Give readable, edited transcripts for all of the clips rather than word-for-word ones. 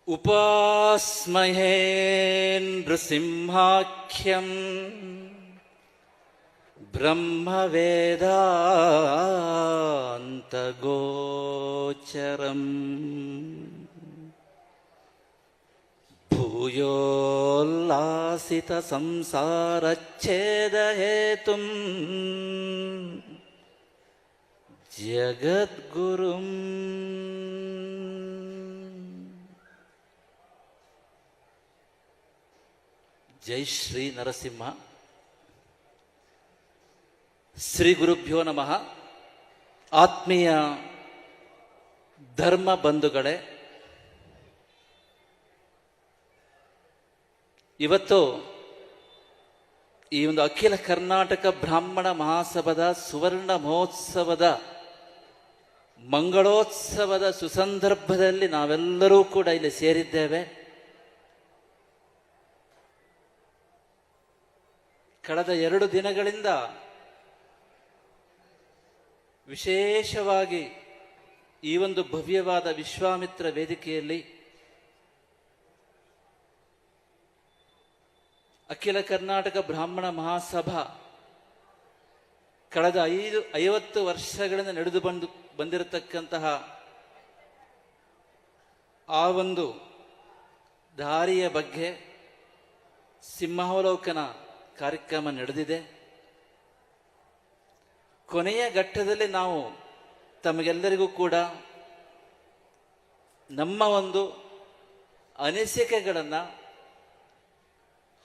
ಉಪಾಸ್ಮಹೇ ನೃಸಿಂಹಾಖ್ಯಂ ಬ್ರಹ್ಮವೇದಾಂತಗೋಚರಂ ಭೂಯೋಲ್ಲಾಸಿತ ಸಂಸಾರಚ್ಛೇದಹೇತುಂ ಜಗದ್ಗುರುಂ ಜೈ ಶ್ರೀ ನರಸಿಂಹ. ಶ್ರೀ ಗುರುಭ್ಯೋ ನಮಃ. ಆತ್ಮೀಯ ಧರ್ಮ ಬಂಧುಗಳೇ, ಇವತ್ತು ಈ ಒಂದು ಅಖಿಲ ಕರ್ನಾಟಕ ಬ್ರಾಹ್ಮಣ ಮಹಾಸಭಾದ ಸುವರ್ಣ ಮಹೋತ್ಸವದ ಮಂಗಳೋತ್ಸವದ ಸುಸಂದರ್ಭದಲ್ಲಿ ನಾವೆಲ್ಲರೂ ಕೂಡ ಇಲ್ಲಿ ಸೇರಿದ್ದೇವೆ. ಕಳೆದ 2 ದಿನಗಳಿಂದ ವಿಶೇಷವಾಗಿ ಈ ಒಂದು ಭವ್ಯವಾದ ವಿಶ್ವಾಮಿತ್ರ ವೇದಿಕೆಯಲ್ಲಿ ಅಖಿಲ ಕರ್ನಾಟಕ ಬ್ರಾಹ್ಮಣ ಮಹಾಸಭಾ ಕಳೆದ 50 ವರ್ಷಗಳಿಂದ ನಡೆದು ಬಂದಿರತಕ್ಕಂತಹ ಆ ಒಂದು ದಾರಿಯ ಬಗ್ಗೆ ಸಿಂಹಾವಲೋಕನ ಕಾರ್ಯಕ್ರಮ ನಡೆದಿದೆ. ಕೊನೆಯ ಘಟ್ಟದಲ್ಲಿ ನಾವು ತಮಗೆಲ್ಲರಿಗೂ ಕೂಡ ನಮ್ಮ ಒಂದು ಅನಿಸಿಕೆಗಳನ್ನು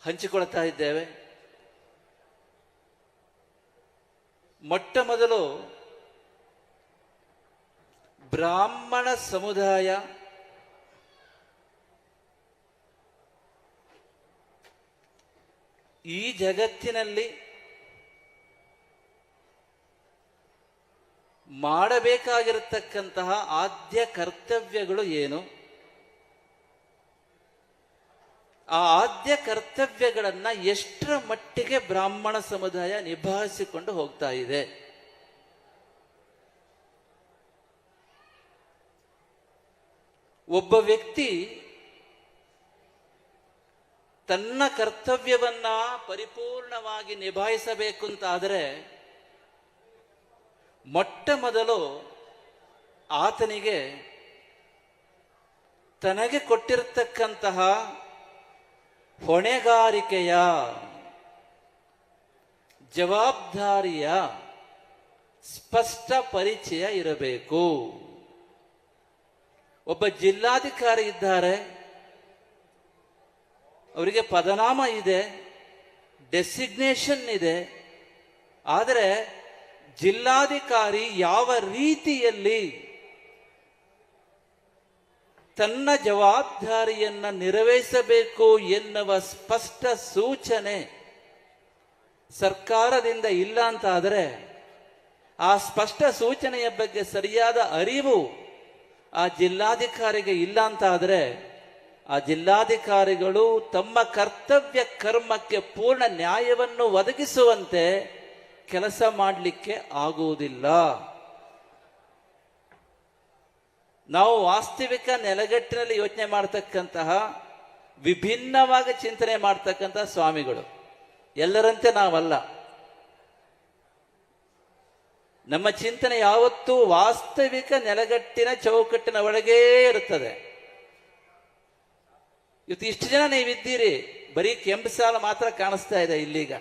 ಹಂಚಿಕೊಳ್ತಾ ಇದ್ದೇವೆ. ಮೊಟ್ಟ ಮೊದಲು ಬ್ರಾಹ್ಮಣ ಸಮುದಾಯ ಈ ಜಗತ್ತಿನಲ್ಲಿ ಮಾಡಬೇಕಾಗಿರತಕ್ಕಂತಹ ಆದ್ಯ ಕರ್ತವ್ಯಗಳು ಏನು, ಆ ಆದ್ಯ ಕರ್ತವ್ಯಗಳನ್ನು ಎಷ್ಟರ ಮಟ್ಟಿಗೆ ಬ್ರಾಹ್ಮಣ ಸಮುದಾಯ ನಿಭಾಯಿಸಿಕೊಂಡು ಹೋಗ್ತಾ ಇದೆ. ಒಬ್ಬ ವ್ಯಕ್ತಿ ತನ್ನ ಕರ್ತವ್ಯವನ್ನ ಪರಿಪೂರ್ಣವಾಗಿ ನಿಭಾಯಿಸಬೇಕು ಅಂತಾದರೆ ಮೊಟ್ಟ ಮೊದಲು ಆತನಿಗೆ ತನಗೆ ಕೊಟ್ಟಿರತಕ್ಕಂತಹ ಹೊಣೆಗಾರಿಕೆಯ ಜವಾಬ್ದಾರಿಯ ಸ್ಪಷ್ಟ ಪರಿಚಯ ಇರಬೇಕು. ಒಬ್ಬ ಜಿಲ್ಲಾಧಿಕಾರಿ ಇದ್ದಾರೆ, ಅವರಿಗೆ ಪದನಾಮ ಇದೆ, ಡೆಸಿಗ್ನೇಷನ್ ಇದೆ. ಆದರೆ ಜಿಲ್ಲಾಧಿಕಾರಿ ಯಾವ ರೀತಿಯಲ್ಲಿ ತನ್ನ ಜವಾಬ್ದಾರಿಯನ್ನು ನಿರ್ವಹಿಸಬೇಕು ಎನ್ನುವ ಸ್ಪಷ್ಟ ಸೂಚನೆ ಸರ್ಕಾರದಿಂದ ಇಲ್ಲ ಅಂತಾದರೆ, ಆ ಸ್ಪಷ್ಟ ಸೂಚನೆಯ ಬಗ್ಗೆ ಸರಿಯಾದ ಅರಿವು ಆ ಜಿಲ್ಲಾಧಿಕಾರಿಗೆ ಇಲ್ಲ ಅಂತಾದರೆ, ಆ ಜಿಲ್ಲಾಧಿಕಾರಿಗಳು ತಮ್ಮ ಕರ್ತವ್ಯ ಕರ್ಮಕ್ಕೆ ಪೂರ್ಣ ನ್ಯಾಯವನ್ನು ಒದಗಿಸುವಂತೆ ಕೆಲಸ ಮಾಡಲಿಕ್ಕೆ ಆಗುವುದಿಲ್ಲ. ನಾವು ವಾಸ್ತವಿಕ ನೆಲೆಗಟ್ಟಿನಲ್ಲಿ ಯೋಚನೆ ಮಾಡತಕ್ಕಂತಹ ವಿಭಿನ್ನವಾಗಿ ಚಿಂತನೆ ಮಾಡತಕ್ಕಂತಹ ಸ್ವಾಮಿಗಳು, ಎಲ್ಲರಂತೆ ನಾವಲ್ಲ. ನಮ್ಮ ಚಿಂತನೆ ಯಾವತ್ತೂ ವಾಸ್ತವಿಕ ನೆಲೆಗಟ್ಟಿನ ಚೌಕಟ್ಟಿನ ಒಳಗೇ ಇರುತ್ತದೆ. ಇವತ್ತು ಇಷ್ಟು ಜನ ನೀವಿದ್ದೀರಿ, ಬರೀ ಕೆಂಪು ಸಾಲು ಮಾತ್ರ ಕಾಣಿಸ್ತಾ ಇದೆ ಇಲ್ಲೀಗ.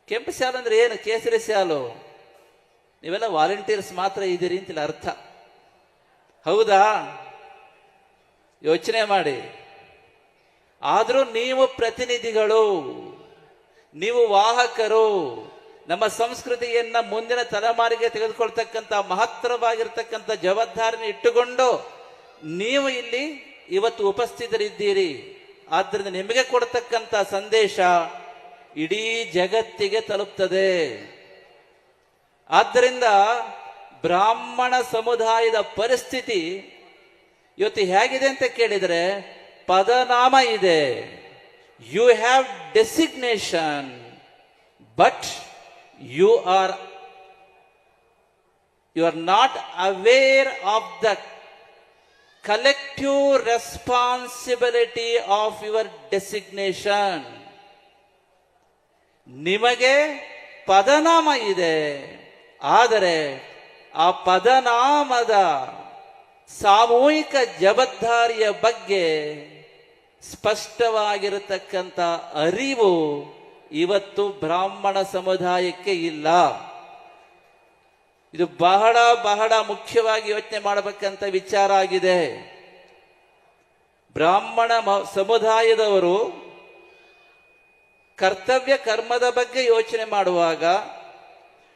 ಕೆಂಪು ಶಾಲು ಅಂದ್ರೆ ಏನು? ಕೇಸರಿ ಶಾಲು. ನೀವೆಲ್ಲ ವಾಲಂಟಿಯರ್ಸ್ ಮಾತ್ರ ಇದ್ದೀರಿ ಅಂತಿಲ್ಲ ಅರ್ಥ. ಹೌದಾ? ಯೋಚನೆ ಮಾಡಿ. ಆದರೂ ನೀವು ಪ್ರತಿನಿಧಿಗಳು, ನೀವು ವಾಹಕರು. ನಮ್ಮ ಸಂಸ್ಕೃತಿಯನ್ನ ಮುಂದಿನ ತಲೆಮಾರಿಗೆ ತೆಗೆದುಕೊಳ್ತಕ್ಕಂಥ ಮಹತ್ತರವಾಗಿರ್ತಕ್ಕಂಥ ಜವಾಬ್ದಾರಿನ ಇಟ್ಟುಕೊಂಡು ನೀವು ಇಲ್ಲಿ ಇವತ್ತು ಉಪಸ್ಥಿತರಿದ್ದೀರಿ. ಆದ್ದರಿಂದ ನಿಮಗೆ ಕೊಡ್ತಕ್ಕಂಥ ಸಂದೇಶ ಇಡೀ ಜಗತ್ತಿಗೆ ತಲುಪ್ತದೆ. ಆದ್ದರಿಂದ ಬ್ರಾಹ್ಮಣ ಸಮುದಾಯದ ಪರಿಸ್ಥಿತಿ ಇವತ್ತು ಹೇಗಿದೆ ಅಂತ ಕೇಳಿದರೆ, ಪದನಾಮ ಇದೆ, you have designation, but you are not aware of the collective responsibility of your designation. ನಿಮಗೆ ಪದನಾಮ ಇದೆ, ಆದರೆ ಆ ಪದನಾಮದ ಸಾಮೂಹಿಕ ಜವಾಬ್ದಾರಿಯ ಬಗ್ಗೆ ಸ್ಪಷ್ಟವಾಗಿರತಕ್ಕಂಥ ಅರಿವು ಇವತ್ತು ಬ್ರಾಹ್ಮಣ ಸಮುದಾಯಕ್ಕೆ ಇಲ್ಲ. ಇದು ಬಹಳ ಬಹಳ ಮುಖ್ಯವಾಗಿ ಯೋಚನೆ ಮಾಡಬೇಕಂತ ವಿಚಾರ ಆಗಿದೆ. ಬ್ರಾಹ್ಮಣ ಸಮುದಾಯದವರು ಕರ್ತವ್ಯ ಕರ್ಮದ ಬಗ್ಗೆ ಯೋಚನೆ ಮಾಡುವಾಗ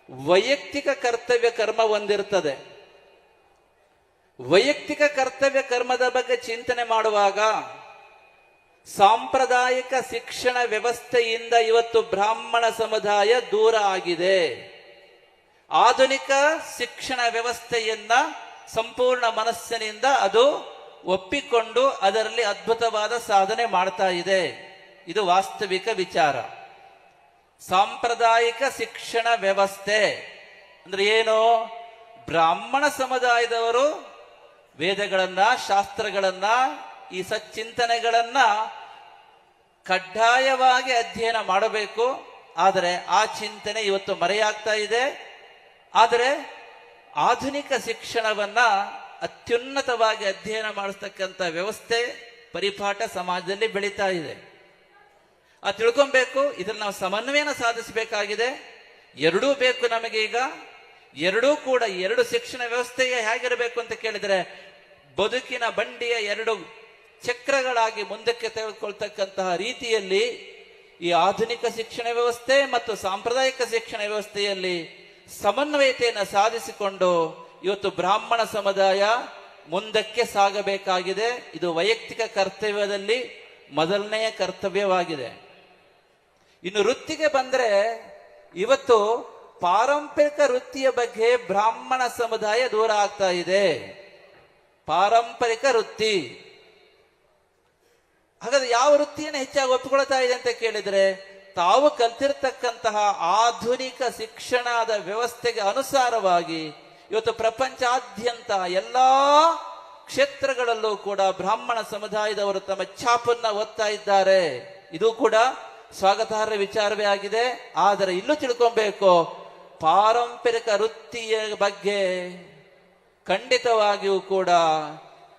ವೈಯಕ್ತಿಕ ಕರ್ತವ್ಯ ಕರ್ಮ ಒಂದಿರ್ತದೆ. ವೈಯಕ್ತಿಕ ಕರ್ತವ್ಯ ಕರ್ಮದ ಬಗ್ಗೆ ಚಿಂತನೆ ಮಾಡುವಾಗ ಸಾಂಪ್ರದಾಯಿಕ ಶಿಕ್ಷಣ ವ್ಯವಸ್ಥೆಯಿಂದ ಇವತ್ತು ಬ್ರಾಹ್ಮಣ ಸಮುದಾಯ ದೂರ ಆಗಿದೆ. ಆಧುನಿಕ ಶಿಕ್ಷಣ ವ್ಯವಸ್ಥೆಯನ್ನ ಸಂಪೂರ್ಣ ಮನಸ್ಸಿನಿಂದ ಅದು ಒಪ್ಪಿಕೊಂಡು ಅದರಲ್ಲಿ ಅದ್ಭುತವಾದ ಸಾಧನೆ ಮಾಡ್ತಾ ಇದೆ. ಇದು ವಾಸ್ತವಿಕ ವಿಚಾರ. ಸಾಂಪ್ರದಾಯಿಕ ಶಿಕ್ಷಣ ವ್ಯವಸ್ಥೆ ಅಂದ್ರೆ ಏನು? ಬ್ರಾಹ್ಮಣ ಸಮುದಾಯದವರು ವೇದಗಳನ್ನ, ಶಾಸ್ತ್ರಗಳನ್ನ, ಈ ಸಚ್ಚಿಂತನೆಗಳನ್ನ ಕಡ್ಡಾಯವಾಗಿ ಅಧ್ಯಯನ ಮಾಡಬೇಕು. ಆದರೆ ಆ ಚಿಂತನೆ ಇವತ್ತು ಮರೆಯಾಗ್ತಾ ಇದೆ. ಆದರೆ ಆಧುನಿಕ ಶಿಕ್ಷಣವನ್ನ ಅತ್ಯುನ್ನತವಾಗಿ ಅಧ್ಯಯನ ಮಾಡಿಸ್ತಕ್ಕಂಥ ವ್ಯವಸ್ಥೆ, ಪರಿಪಾಠ ಸಮಾಜದಲ್ಲಿ ಬೆಳೀತಾ ಇದೆ. ಅದು ತಿಳ್ಕೊಬೇಕು. ಇದ್ರಲ್ಲಿ ನಾವು ಸಮನ್ವಯನ ಸಾಧಿಸಬೇಕಾಗಿದೆ. ಎರಡೂ ಬೇಕು ನಮಗೆ. ಈಗ ಎರಡೂ ಕೂಡ, ಎರಡು ಶಿಕ್ಷಣ ವ್ಯವಸ್ಥೆಗೆ ಹೇಗಿರಬೇಕು ಅಂತ ಕೇಳಿದರೆ, ಬದುಕಿನ ಬಂಡಿಯ ಎರಡು ಚಕ್ರಗಳಾಗಿ ಮುಂದಕ್ಕೆ ತೆಗೆದುಕೊಳ್ತಕ್ಕಂತಹ ರೀತಿಯಲ್ಲಿ ಈ ಆಧುನಿಕ ಶಿಕ್ಷಣ ವ್ಯವಸ್ಥೆ ಮತ್ತು ಸಾಂಪ್ರದಾಯಿಕ ಶಿಕ್ಷಣ ವ್ಯವಸ್ಥೆಯಲ್ಲಿ ಸಮನ್ವಯತೆಯನ್ನು ಸಾಧಿಸಿಕೊಂಡು ಇವತ್ತು ಬ್ರಾಹ್ಮಣ ಸಮುದಾಯ ಮುಂದಕ್ಕೆ ಸಾಗಬೇಕಾಗಿದೆ. ಇದು ವೈಯಕ್ತಿಕ ಕರ್ತವ್ಯದಲ್ಲಿ ಮೊದಲನೆಯ ಕರ್ತವ್ಯವಾಗಿದೆ. ಇನ್ನು ವೃತ್ತಿಗೆ ಬಂದ್ರೆ, ಇವತ್ತು ಪಾರಂಪರಿಕ ವೃತ್ತಿಯ ಬಗ್ಗೆ ಬ್ರಾಹ್ಮಣ ಸಮುದಾಯ ದೂರ ಆಗ್ತಾ ಇದೆ. ಪಾರಂಪರಿಕ ವೃತ್ತಿ, ಹಾಗಾದ್ರೆ ಯಾವ ವೃತ್ತಿಯನ್ನು ಹೆಚ್ಚಾಗಿ ಒಪ್ಪಿಕೊಳ್ತಾ ಇದೆ ಅಂತ ಕೇಳಿದ್ರೆ, ತಾವು ಕಲ್ತಿರ್ತಕ್ಕಂತಹ ಆಧುನಿಕ ಶಿಕ್ಷಣದ ವ್ಯವಸ್ಥೆಗೆ ಅನುಸಾರವಾಗಿ ಇವತ್ತು ಪ್ರಪಂಚಾದ್ಯಂತ ಎಲ್ಲಾ ಕ್ಷೇತ್ರಗಳಲ್ಲೂ ಕೂಡ ಬ್ರಾಹ್ಮಣ ಸಮುದಾಯದವರು ತಮ್ಮ ಛಾಪನ್ನ ಒತ್ತಾ ಇದ್ದಾರೆ. ಇದು ಕೂಡ ಸ್ವಾಗತಾರ್ಹ ವಿಚಾರವೇ ಆಗಿದೆ. ಆದರೆ ಇಲ್ಲೂ ತಿಳ್ಕೊಬೇಕು, ಪಾರಂಪರಿಕ ವೃತ್ತಿಯ ಬಗ್ಗೆ ಖಂಡಿತವಾಗಿಯೂ ಕೂಡ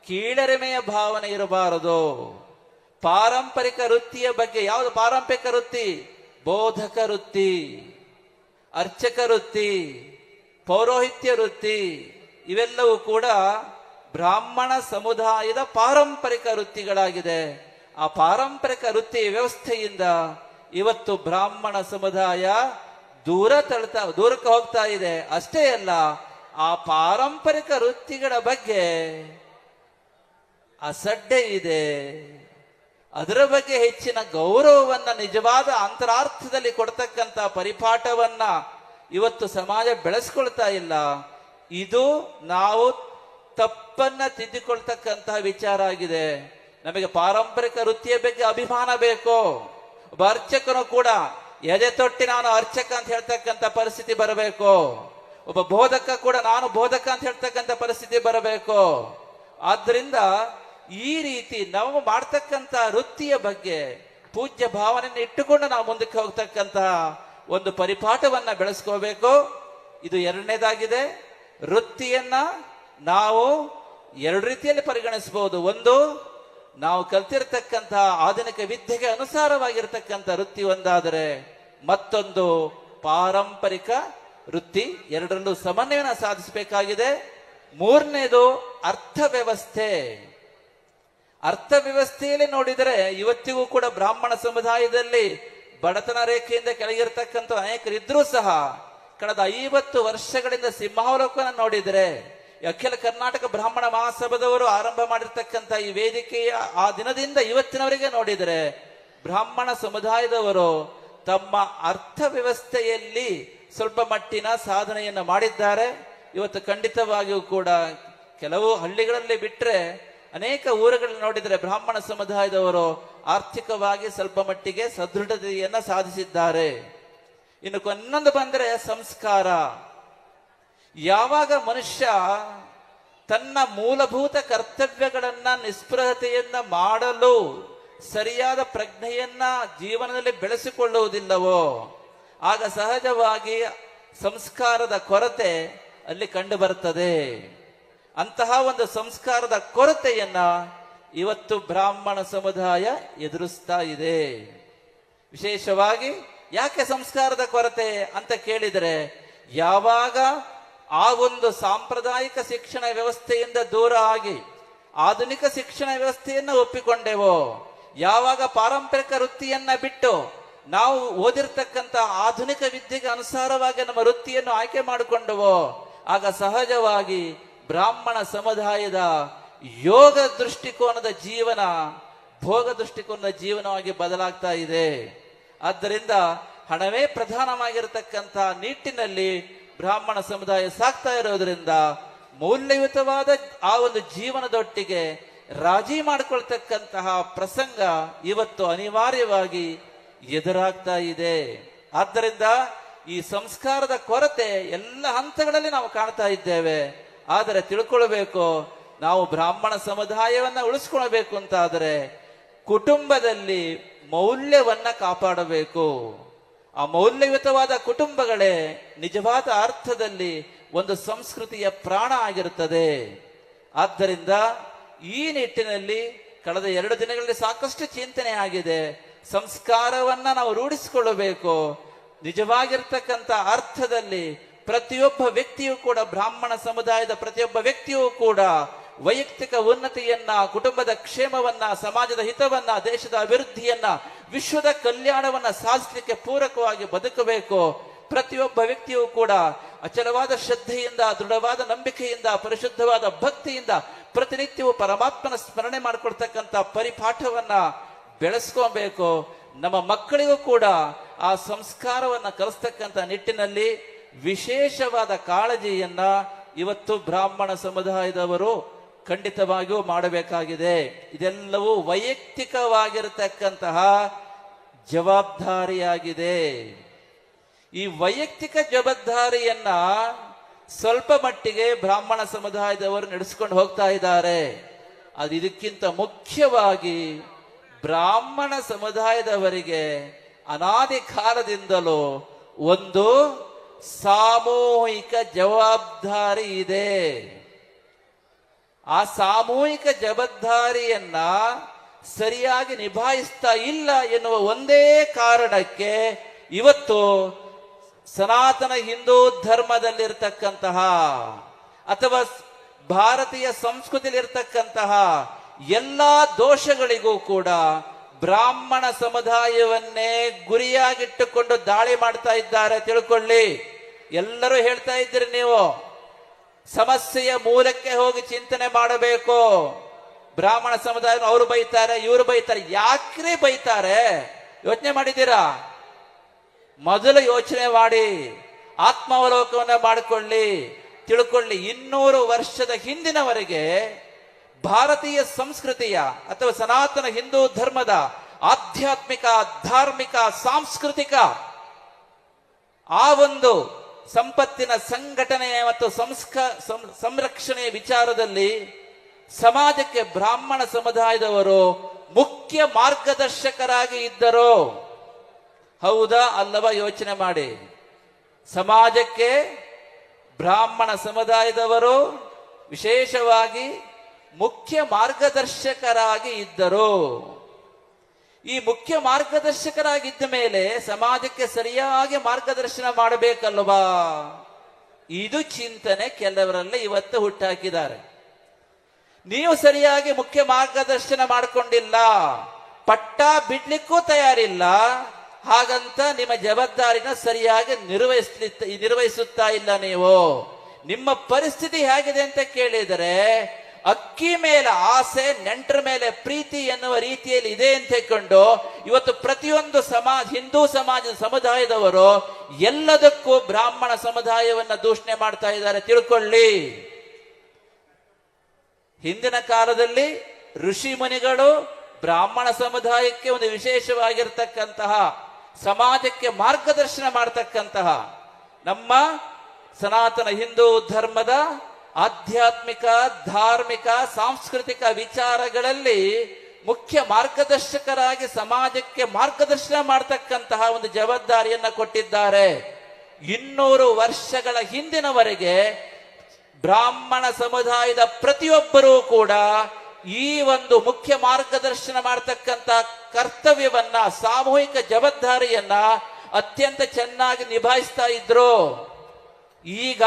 ಕೀಳರಿಮೆಯ ಭಾವನೆ ಇರಬಾರದು. ಪಾರಂಪರಿಕ ವೃತ್ತಿಯ ಬಗ್ಗೆ, ಯಾವುದು ಪಾರಂಪರಿಕ ವೃತ್ತಿ? ಬೋಧಕ ವೃತ್ತಿ, ಅರ್ಚಕ ವೃತ್ತಿ, ಪೌರೋಹಿತ್ಯ ವೃತ್ತಿ, ಇವೆಲ್ಲವೂ ಕೂಡ ಬ್ರಾಹ್ಮಣ ಸಮುದಾಯದ ಪಾರಂಪರಿಕ ವೃತ್ತಿಗಳಾಗಿದೆ. ಆ ಪಾರಂಪರಿಕ ವೃತ್ತಿ ವ್ಯವಸ್ಥೆಯಿಂದ ಇವತ್ತು ಬ್ರಾಹ್ಮಣ ಸಮುದಾಯ ದೂರಕ್ಕೆ ಹೋಗ್ತಾ ಇದೆ. ಅಷ್ಟೇ ಅಲ್ಲ, ಆ ಪಾರಂಪರಿಕ ವೃತ್ತಿಗಳ ಬಗ್ಗೆ ಅಸಡ್ಡೆ ಇದೆ. ಅದರ ಬಗ್ಗೆ ಹೆಚ್ಚಿನ ಗೌರವವನ್ನ, ನಿಜವಾದ ಅಂತರಾರ್ಥದಲ್ಲಿ ಕೊಡ್ತಕ್ಕಂಥ ಪರಿಪಾಠವನ್ನ ಇವತ್ತು ಸಮಾಜ ಬೆಳೆಸ್ಕೊಳ್ತಾ ಇಲ್ಲ. ಇದು ನಾವು ತಪ್ಪನ್ನ ತಿದ್ದಿಕೊಳ್ತಕ್ಕಂತಹ ವಿಚಾರ ಆಗಿದೆ. ನಮಗೆ ಪಾರಂಪರಿಕ ವೃತ್ತಿಯ ಬಗ್ಗೆ ಅಭಿಮಾನ ಬೇಕು. ಒಬ್ಬ ಅರ್ಚಕನು ಕೂಡ ಎದೆ ತೊಟ್ಟಿ ನಾನು ಅರ್ಚಕ ಅಂತ ಹೇಳ್ತಕ್ಕಂಥ ಪರಿಸ್ಥಿತಿ ಬರಬೇಕು. ಒಬ್ಬ ಬೋಧಕ ಕೂಡ ನಾನು ಬೋಧಕ ಅಂತ ಹೇಳ್ತಕ್ಕಂಥ ಪರಿಸ್ಥಿತಿ ಬರಬೇಕು. ಆದ್ರಿಂದ ಈ ರೀತಿ ನಾವು ಮಾಡ್ತಕ್ಕಂಥ ವೃತ್ತಿಯ ಬಗ್ಗೆ ಪೂಜ್ಯ ಭಾವನೆಯನ್ನು ಇಟ್ಟುಕೊಂಡು ನಾವು ಮುಂದಕ್ಕೆ ಹೋಗ್ತಕ್ಕಂತಹ ಒಂದು ಪರಿಪಾಠವನ್ನ ಬೆಳೆಸ್ಕೋಬೇಕು. ಇದು ಎರಡನೇದಾಗಿದೆ. ವೃತ್ತಿಯನ್ನ ನಾವು ಎರಡು ರೀತಿಯಲ್ಲಿ ಪರಿಗಣಿಸಬಹುದು. ಒಂದು, ನಾವು ಕಲ್ತಿರ್ತಕ್ಕಂತಹ ಆಧುನಿಕ ವಿದ್ಯೆಗೆ ಅನುಸಾರವಾಗಿರ್ತಕ್ಕಂಥ ವೃತ್ತಿ ಒಂದಾದರೆ, ಮತ್ತೊಂದು ಪಾರಂಪರಿಕ ವೃತ್ತಿ. ಎರಡರಲ್ಲೂ ಸಮನ್ವಯನ ಸಾಧಿಸಬೇಕಾಗಿದೆ. ಮೂರನೇದು ಅರ್ಥವ್ಯವಸ್ಥೆ. ಅರ್ಥವ್ಯವಸ್ಥೆಯಲ್ಲಿ ನೋಡಿದರೆ ಇವತ್ತಿಗೂ ಕೂಡ ಬ್ರಾಹ್ಮಣ ಸಮುದಾಯದಲ್ಲಿ ಬಡತನ ರೇಖೆಯಿಂದ ಕೆಳಗಿರ್ತಕ್ಕಂಥ ಅನೇಕರಿದ್ರೂ ಸಹ ಕಳೆದ 50 ವರ್ಷಗಳಿಂದ ಸಿಂಹಾವಲೋಕನ ನೋಡಿದರೆ, ಅಖಿಲ ಕರ್ನಾಟಕ ಬ್ರಾಹ್ಮಣ ಮಹಾಸಭಾದವರು ಆರಂಭ ಮಾಡಿರ್ತಕ್ಕಂಥ ಈ ವೇದಿಕೆಯ ಆ ದಿನದಿಂದ ಇವತ್ತಿನವರೆಗೆ ನೋಡಿದರೆ, ಬ್ರಾಹ್ಮಣ ಸಮುದಾಯದವರು ತಮ್ಮ ಅರ್ಥವ್ಯವಸ್ಥೆಯಲ್ಲಿ ಸ್ವಲ್ಪ ಮಟ್ಟಿನ ಸಾಧನೆಯನ್ನು ಮಾಡಿದ್ದಾರೆ. ಇವತ್ತು ಖಂಡಿತವಾಗಿಯೂ ಕೂಡ ಕೆಲವು ಹಳ್ಳಿಗಳಲ್ಲಿ ಬಿಟ್ಟರೆ ಅನೇಕ ಊರುಗಳಲ್ಲಿ ನೋಡಿದರೆ ಬ್ರಾಹ್ಮಣ ಸಮುದಾಯದವರು ಆರ್ಥಿಕವಾಗಿ ಸ್ವಲ್ಪ ಮಟ್ಟಿಗೆ ಸದೃಢತೆಯನ್ನ ಸಾಧಿಸಿದ್ದಾರೆ. ಇನ್ನು ಇನ್ನೊಂದು ಬಂದರೆ ಸಂಸ್ಕಾರ. ಯಾವಾಗ ಮನುಷ್ಯ ತನ್ನ ಮೂಲಭೂತ ಕರ್ತವ್ಯಗಳನ್ನ ನಿಸ್ಪೃಹತೆಯನ್ನ ಮಾಡಲು ಸರಿಯಾದ ಪ್ರಜ್ಞೆಯನ್ನ ಜೀವನದಲ್ಲಿ ಬೆಳೆಸಿಕೊಳ್ಳುವುದಿಲ್ಲವೋ ಆಗ ಸಹಜವಾಗಿ ಸಂಸ್ಕಾರದ ಕೊರತೆ ಅಲ್ಲಿ ಕಂಡು ಬರ್ತದೆ. ಅಂತಹ ಒಂದು ಸಂಸ್ಕಾರದ ಕೊರತೆಯನ್ನ ಇವತ್ತು ಬ್ರಾಹ್ಮಣ ಸಮುದಾಯ ಎದುರಿಸ್ತಾ ಇದೆ. ವಿಶೇಷವಾಗಿ ಯಾಕೆ ಸಂಸ್ಕಾರದ ಕೊರತೆ ಅಂತ ಕೇಳಿದರೆ, ಯಾವಾಗ ಆ ಒಂದು ಸಾಂಪ್ರದಾಯಿಕ ಶಿಕ್ಷಣ ವ್ಯವಸ್ಥೆಯಿಂದ ದೂರ ಆಗಿ ಆಧುನಿಕ ಶಿಕ್ಷಣ ವ್ಯವಸ್ಥೆಯನ್ನು ಒಪ್ಪಿಕೊಂಡೆವೋ, ಯಾವಾಗ ಪಾರಂಪರಿಕ ವೃತ್ತಿಯನ್ನ ಬಿಟ್ಟು ನಾವು ಓದಿರ್ತಕ್ಕಂಥ ಆಧುನಿಕ ವಿದ್ಯೆಗೆ ಅನುಸಾರವಾಗಿ ನಮ್ಮ ವೃತ್ತಿಯನ್ನು ಆಯ್ಕೆ ಮಾಡಿಕೊಂಡವೋ, ಆಗ ಸಹಜವಾಗಿ ಬ್ರಾಹ್ಮಣ ಸಮುದಾಯದ ಯೋಗ ದೃಷ್ಟಿಕೋನದ ಜೀವನ ಭೋಗ ದೃಷ್ಟಿಕೋನದ ಜೀವನವಾಗಿ ಬದಲಾಗ್ತಾ ಇದೆ. ಆದ್ದರಿಂದ ಹಣವೇ ಪ್ರಧಾನವಾಗಿರತಕ್ಕಂಥ ನಿಟ್ಟಿನಲ್ಲಿ ಬ್ರಾಹ್ಮಣ ಸಮುದಾಯ ಸಾಕ್ತಾ ಇರೋದ್ರಿಂದ ಮೌಲ್ಯಯುತವಾದ ಆ ಒಂದು ಜೀವನದೊಟ್ಟಿಗೆ ರಾಜಿ ಮಾಡಿಕೊಳ್ತಕ್ಕಂತಹ ಪ್ರಸಂಗ ಇವತ್ತು ಅನಿವಾರ್ಯವಾಗಿ ಎದುರಾಗ್ತಾ ಇದೆ. ಆದ್ದರಿಂದ ಈ ಸಂಸ್ಕಾರದ ಕೊರತೆ ಎಲ್ಲ ಹಂತಗಳಲ್ಲಿ ನಾವು ಕಾಣ್ತಾ ಇದ್ದೇವೆ. ಆದರೆ ತಿಳ್ಕೊಳ್ಬೇಕು, ನಾವು ಬ್ರಾಹ್ಮಣ ಸಮುದಾಯವನ್ನ ಉಳಿಸ್ಕೊಳ್ಬೇಕು ಅಂತಾದರೆ ಕುಟುಂಬದಲ್ಲಿ ಮೌಲ್ಯವನ್ನ ಕಾಪಾಡಬೇಕು. ಆ ಮೌಲ್ಯಯುತವಾದ ಕುಟುಂಬಗಳೇ ನಿಜವಾದ ಅರ್ಥದಲ್ಲಿ ಒಂದು ಸಂಸ್ಕೃತಿಯ ಪ್ರಾಣ ಆಗಿರುತ್ತದೆ. ಆದ್ದರಿಂದ ಈ ನಿಟ್ಟಿನಲ್ಲಿ ಕಳೆದ 2 ದಿನಗಳಲ್ಲಿ ಸಾಕಷ್ಟು ಚಿಂತನೆ ಆಗಿದೆ. ಸಂಸ್ಕಾರವನ್ನ ನಾವು ರೂಢಿಸಿಕೊಳ್ಳಬೇಕು. ನಿಜವಾಗಿರ್ತಕ್ಕಂಥ ಅರ್ಥದಲ್ಲಿ ಪ್ರತಿಯೊಬ್ಬ ವ್ಯಕ್ತಿಯೂ ಕೂಡ, ಬ್ರಾಹ್ಮಣ ಸಮುದಾಯದ ಪ್ರತಿಯೊಬ್ಬ ವ್ಯಕ್ತಿಯೂ ಕೂಡ ವೈಯಕ್ತಿಕ ಉನ್ನತಿಯನ್ನ, ಕುಟುಂಬದ ಕ್ಷೇಮವನ್ನ, ಸಮಾಜದ ಹಿತವನ್ನ, ದೇಶದ ಅಭಿವೃದ್ಧಿಯನ್ನ, ವಿಶ್ವದ ಕಲ್ಯಾಣವನ್ನ ಸಾಧಿಸಲಿಕ್ಕೆ ಪೂರಕವಾಗಿ ಬದುಕಬೇಕು. ಪ್ರತಿಯೊಬ್ಬ ವ್ಯಕ್ತಿಯೂ ಕೂಡ ಅಚಲವಾದ ಶ್ರದ್ಧೆಯಿಂದ, ದೃಢವಾದ ನಂಬಿಕೆಯಿಂದ, ಪರಿಶುದ್ಧವಾದ ಭಕ್ತಿಯಿಂದ ಪ್ರತಿನಿತ್ಯವೂ ಪರಮಾತ್ಮನ ಸ್ಮರಣೆ ಮಾಡಿಕೊಳ್ತಕ್ಕಂಥ ಪರಿಪಾಠವನ್ನ ಬೆಳೆಸ್ಕೊಬೇಕು. ನಮ್ಮ ಮಕ್ಕಳಿಗೂ ಕೂಡ ಆ ಸಂಸ್ಕಾರವನ್ನ ಕಲಿಸ್ತಕ್ಕಂಥ ನಿಟ್ಟಿನಲ್ಲಿ ವಿಶೇಷವಾದ ಕಾಳಜಿಯನ್ನ ಇವತ್ತು ಬ್ರಾಹ್ಮಣ ಸಮುದಾಯದವರು ಖಂಡಿತವಾಗಿಯೂ ಮಾಡಬೇಕಾಗಿದೆ. ಇದೆಲ್ಲವೂ ವೈಯಕ್ತಿಕವಾಗಿರತಕ್ಕಂತಹ ಜವಾಬ್ದಾರಿಯಾಗಿದೆ. ಈ ವೈಯಕ್ತಿಕ ಜವಾಬ್ದಾರಿಯನ್ನ ಸ್ವಲ್ಪ ಮಟ್ಟಿಗೆ ಬ್ರಾಹ್ಮಣ ಸಮುದಾಯದವರು ನಡೆಸಿಕೊಂಡು ಹೋಗ್ತಾ ಇದ್ದಾರೆ. ಅದು ಇದಕ್ಕಿಂತ ಮುಖ್ಯವಾಗಿ ಬ್ರಾಹ್ಮಣ ಸಮುದಾಯದವರಿಗೆ ಅನಾದಿ ಕಾಲದಿಂದಲೂ ಒಂದು ಸಾಮೂಹಿಕ ಜವಾಬ್ದಾರಿ ಇದೆ. ಆ ಸಾಮೂಹಿಕ ಜವಾಬ್ದಾರಿಯನ್ನ ಸರಿಯಾಗಿ ನಿಭಾಯಿಸ್ತಾ ಇಲ್ಲ ಎನ್ನುವ ಒಂದೇ ಕಾರಣಕ್ಕೆ ಇವತ್ತು ಸನಾತನ ಹಿಂದೂ ಧರ್ಮದಲ್ಲಿರ್ತಕ್ಕಂತಹ ಅಥವಾ ಭಾರತೀಯ ಸಂಸ್ಕೃತಿಯಲ್ಲಿರ್ತಕ್ಕಂತಹ ಎಲ್ಲಾ ದೋಷಗಳಿಗೂ ಕೂಡ ಬ್ರಾಹ್ಮಣ ಸಮುದಾಯವನ್ನೇ ಗುರಿಯಾಗಿಟ್ಟುಕೊಂಡು ದಾಳಿ ಮಾಡ್ತಾ ಇದ್ದಾರೆ. ತಿಳ್ಕೊಳ್ಳಿ, ಎಲ್ಲರೂ ಹೇಳ್ತಾ ಇದ್ದೀರಿ ನೀವು ಸಮಸ್ಯೆಯ ಮೂಲಕ್ಕೆ ಹೋಗಿ ಚಿಂತನೆ ಮಾಡಬೇಕು. ಬ್ರಾಹ್ಮಣ ಸಮುದಾಯ ಅವರು ಬೈತಾರೆ, ಇವರು ಬೈತಾರೆ. ಯಾಕ್ರಿ ಬೈತಾರೆ ಯೋಚನೆ ಮಾಡಿದ್ದೀರಾ? ಮೊದಲು ಯೋಚನೆ ಮಾಡಿ, ಆತ್ಮಾವಲೋಕವನ್ನ ಮಾಡಿಕೊಳ್ಳಿ, ತಿಳ್ಕೊಳ್ಳಿ. 200 ವರ್ಷದ ಹಿಂದಿನವರೆಗೆ ಭಾರತೀಯ ಸಂಸ್ಕೃತಿಯ ಅಥವಾ ಸನಾತನ ಹಿಂದೂ ಧರ್ಮದ ಆಧ್ಯಾತ್ಮಿಕ, ಧಾರ್ಮಿಕ, ಸಾಂಸ್ಕೃತಿಕ ಆ ಒಂದು ಸಂಪತ್ತಿನ ಸಂಘಟನೆ ಮತ್ತು ಸಂರಕ್ಷಣೆಯ ವಿಚಾರದಲ್ಲಿ ಸಮಾಜಕ್ಕೆ ಬ್ರಾಹ್ಮಣ ಸಮುದಾಯದವರು ಮುಖ್ಯ ಮಾರ್ಗದರ್ಶಕರಾಗಿ ಇದ್ದರು. ಹೌದಾ ಅಲ್ಲವಾ? ಯೋಚನೆ ಮಾಡಿ. ಸಮಾಜಕ್ಕೆ ಬ್ರಾಹ್ಮಣ ಸಮುದಾಯದವರು ವಿಶೇಷವಾಗಿ ಮುಖ್ಯ ಮಾರ್ಗದರ್ಶಕರಾಗಿ ಇದ್ದರು. ಈ ಮುಖ್ಯ ಮಾರ್ಗದರ್ಶಕರಾಗಿದ್ದ ಮೇಲೆ ಸಮಾಜಕ್ಕೆ ಸರಿಯಾಗಿ ಮಾರ್ಗದರ್ಶನ ಮಾಡಬೇಕಲ್ವಾ? ಇದು ಚಿಂತನೆ ಕೆಲವರಲ್ಲಿ ಇವತ್ತು ಹುಟ್ಟಾಕಿದ್ದಾರೆ. ನೀವು ಸರಿಯಾಗಿ ಮುಖ್ಯ ಮಾರ್ಗದರ್ಶನ ಮಾಡಿಕೊಂಡಿಲ್ಲ, ಪಟ್ಟ ಬಿಡ್ಲಿಕ್ಕೂ ತಯಾರಿಲ್ಲ, ಹಾಗಂತ ನಿಮ್ಮ ಜವಾಬ್ದಾರಿನ ಸರಿಯಾಗಿ ನಿರ್ವಹಿಸುತ್ತಾ ಇಲ್ಲ. ನೀವು ನಿಮ್ಮ ಪರಿಸ್ಥಿತಿ ಹೇಗಿದೆ ಅಂತ ಕೇಳಿದರೆ, ಅಕ್ಕಿ ಮೇಲೆ ಆಸೆ, ನೆಂಟರ ಮೇಲೆ ಪ್ರೀತಿ ಎನ್ನುವ ರೀತಿಯಲ್ಲಿ ಇದೆ ಅಂತ ಹೇಳ್ಕೊಂಡು ಇವತ್ತು ಪ್ರತಿಯೊಂದು ಹಿಂದೂ ಸಮಾಜದ ಸಮುದಾಯದವರು ಎಲ್ಲದಕ್ಕೂ ಬ್ರಾಹ್ಮಣ ಸಮುದಾಯವನ್ನ ದೂಷಣೆ ಮಾಡ್ತಾ ಇದ್ದಾರೆ. ತಿಳ್ಕೊಳ್ಳಿ, ಹಿಂದಿನ ಕಾಲದಲ್ಲಿ ಋಷಿ ಮುನಿಗಳು ಬ್ರಾಹ್ಮಣ ಸಮುದಾಯಕ್ಕೆ ಒಂದು ವಿಶೇಷವಾಗಿರ್ತಕ್ಕಂತಹ ಸಮಾಜಕ್ಕೆ ಮಾರ್ಗದರ್ಶನ ಮಾಡತಕ್ಕಂತಹ ನಮ್ಮ ಸನಾತನ ಹಿಂದೂ ಧರ್ಮದ ಆಧ್ಯಾತ್ಮಿಕ, ಧಾರ್ಮಿಕ, ಸಾಂಸ್ಕೃತಿಕ ವಿಚಾರಗಳಲ್ಲಿ ಮುಖ್ಯ ಮಾರ್ಗದರ್ಶಕರಾಗಿ ಸಮಾಜಕ್ಕೆ ಮಾರ್ಗದರ್ಶನ ಮಾಡತಕ್ಕಂತಹ ಒಂದು ಜವಾಬ್ದಾರಿಯನ್ನ ಕೊಟ್ಟಿದ್ದಾರೆ. 200 ವರ್ಷಗಳ ಹಿಂದಿನವರೆಗೆ ಬ್ರಾಹ್ಮಣ ಸಮುದಾಯದ ಪ್ರತಿಯೊಬ್ಬರೂ ಕೂಡ ಈ ಒಂದು ಮುಖ್ಯ ಮಾರ್ಗದರ್ಶನ ಮಾಡತಕ್ಕಂತ ಕರ್ತವ್ಯವನ್ನ, ಸಾಮೂಹಿಕ ಜವಾಬ್ದಾರಿಯನ್ನ ಅತ್ಯಂತ ಚೆನ್ನಾಗಿ ನಿಭಾಯಿಸ್ತಾ ಇದ್ರು. ಈಗ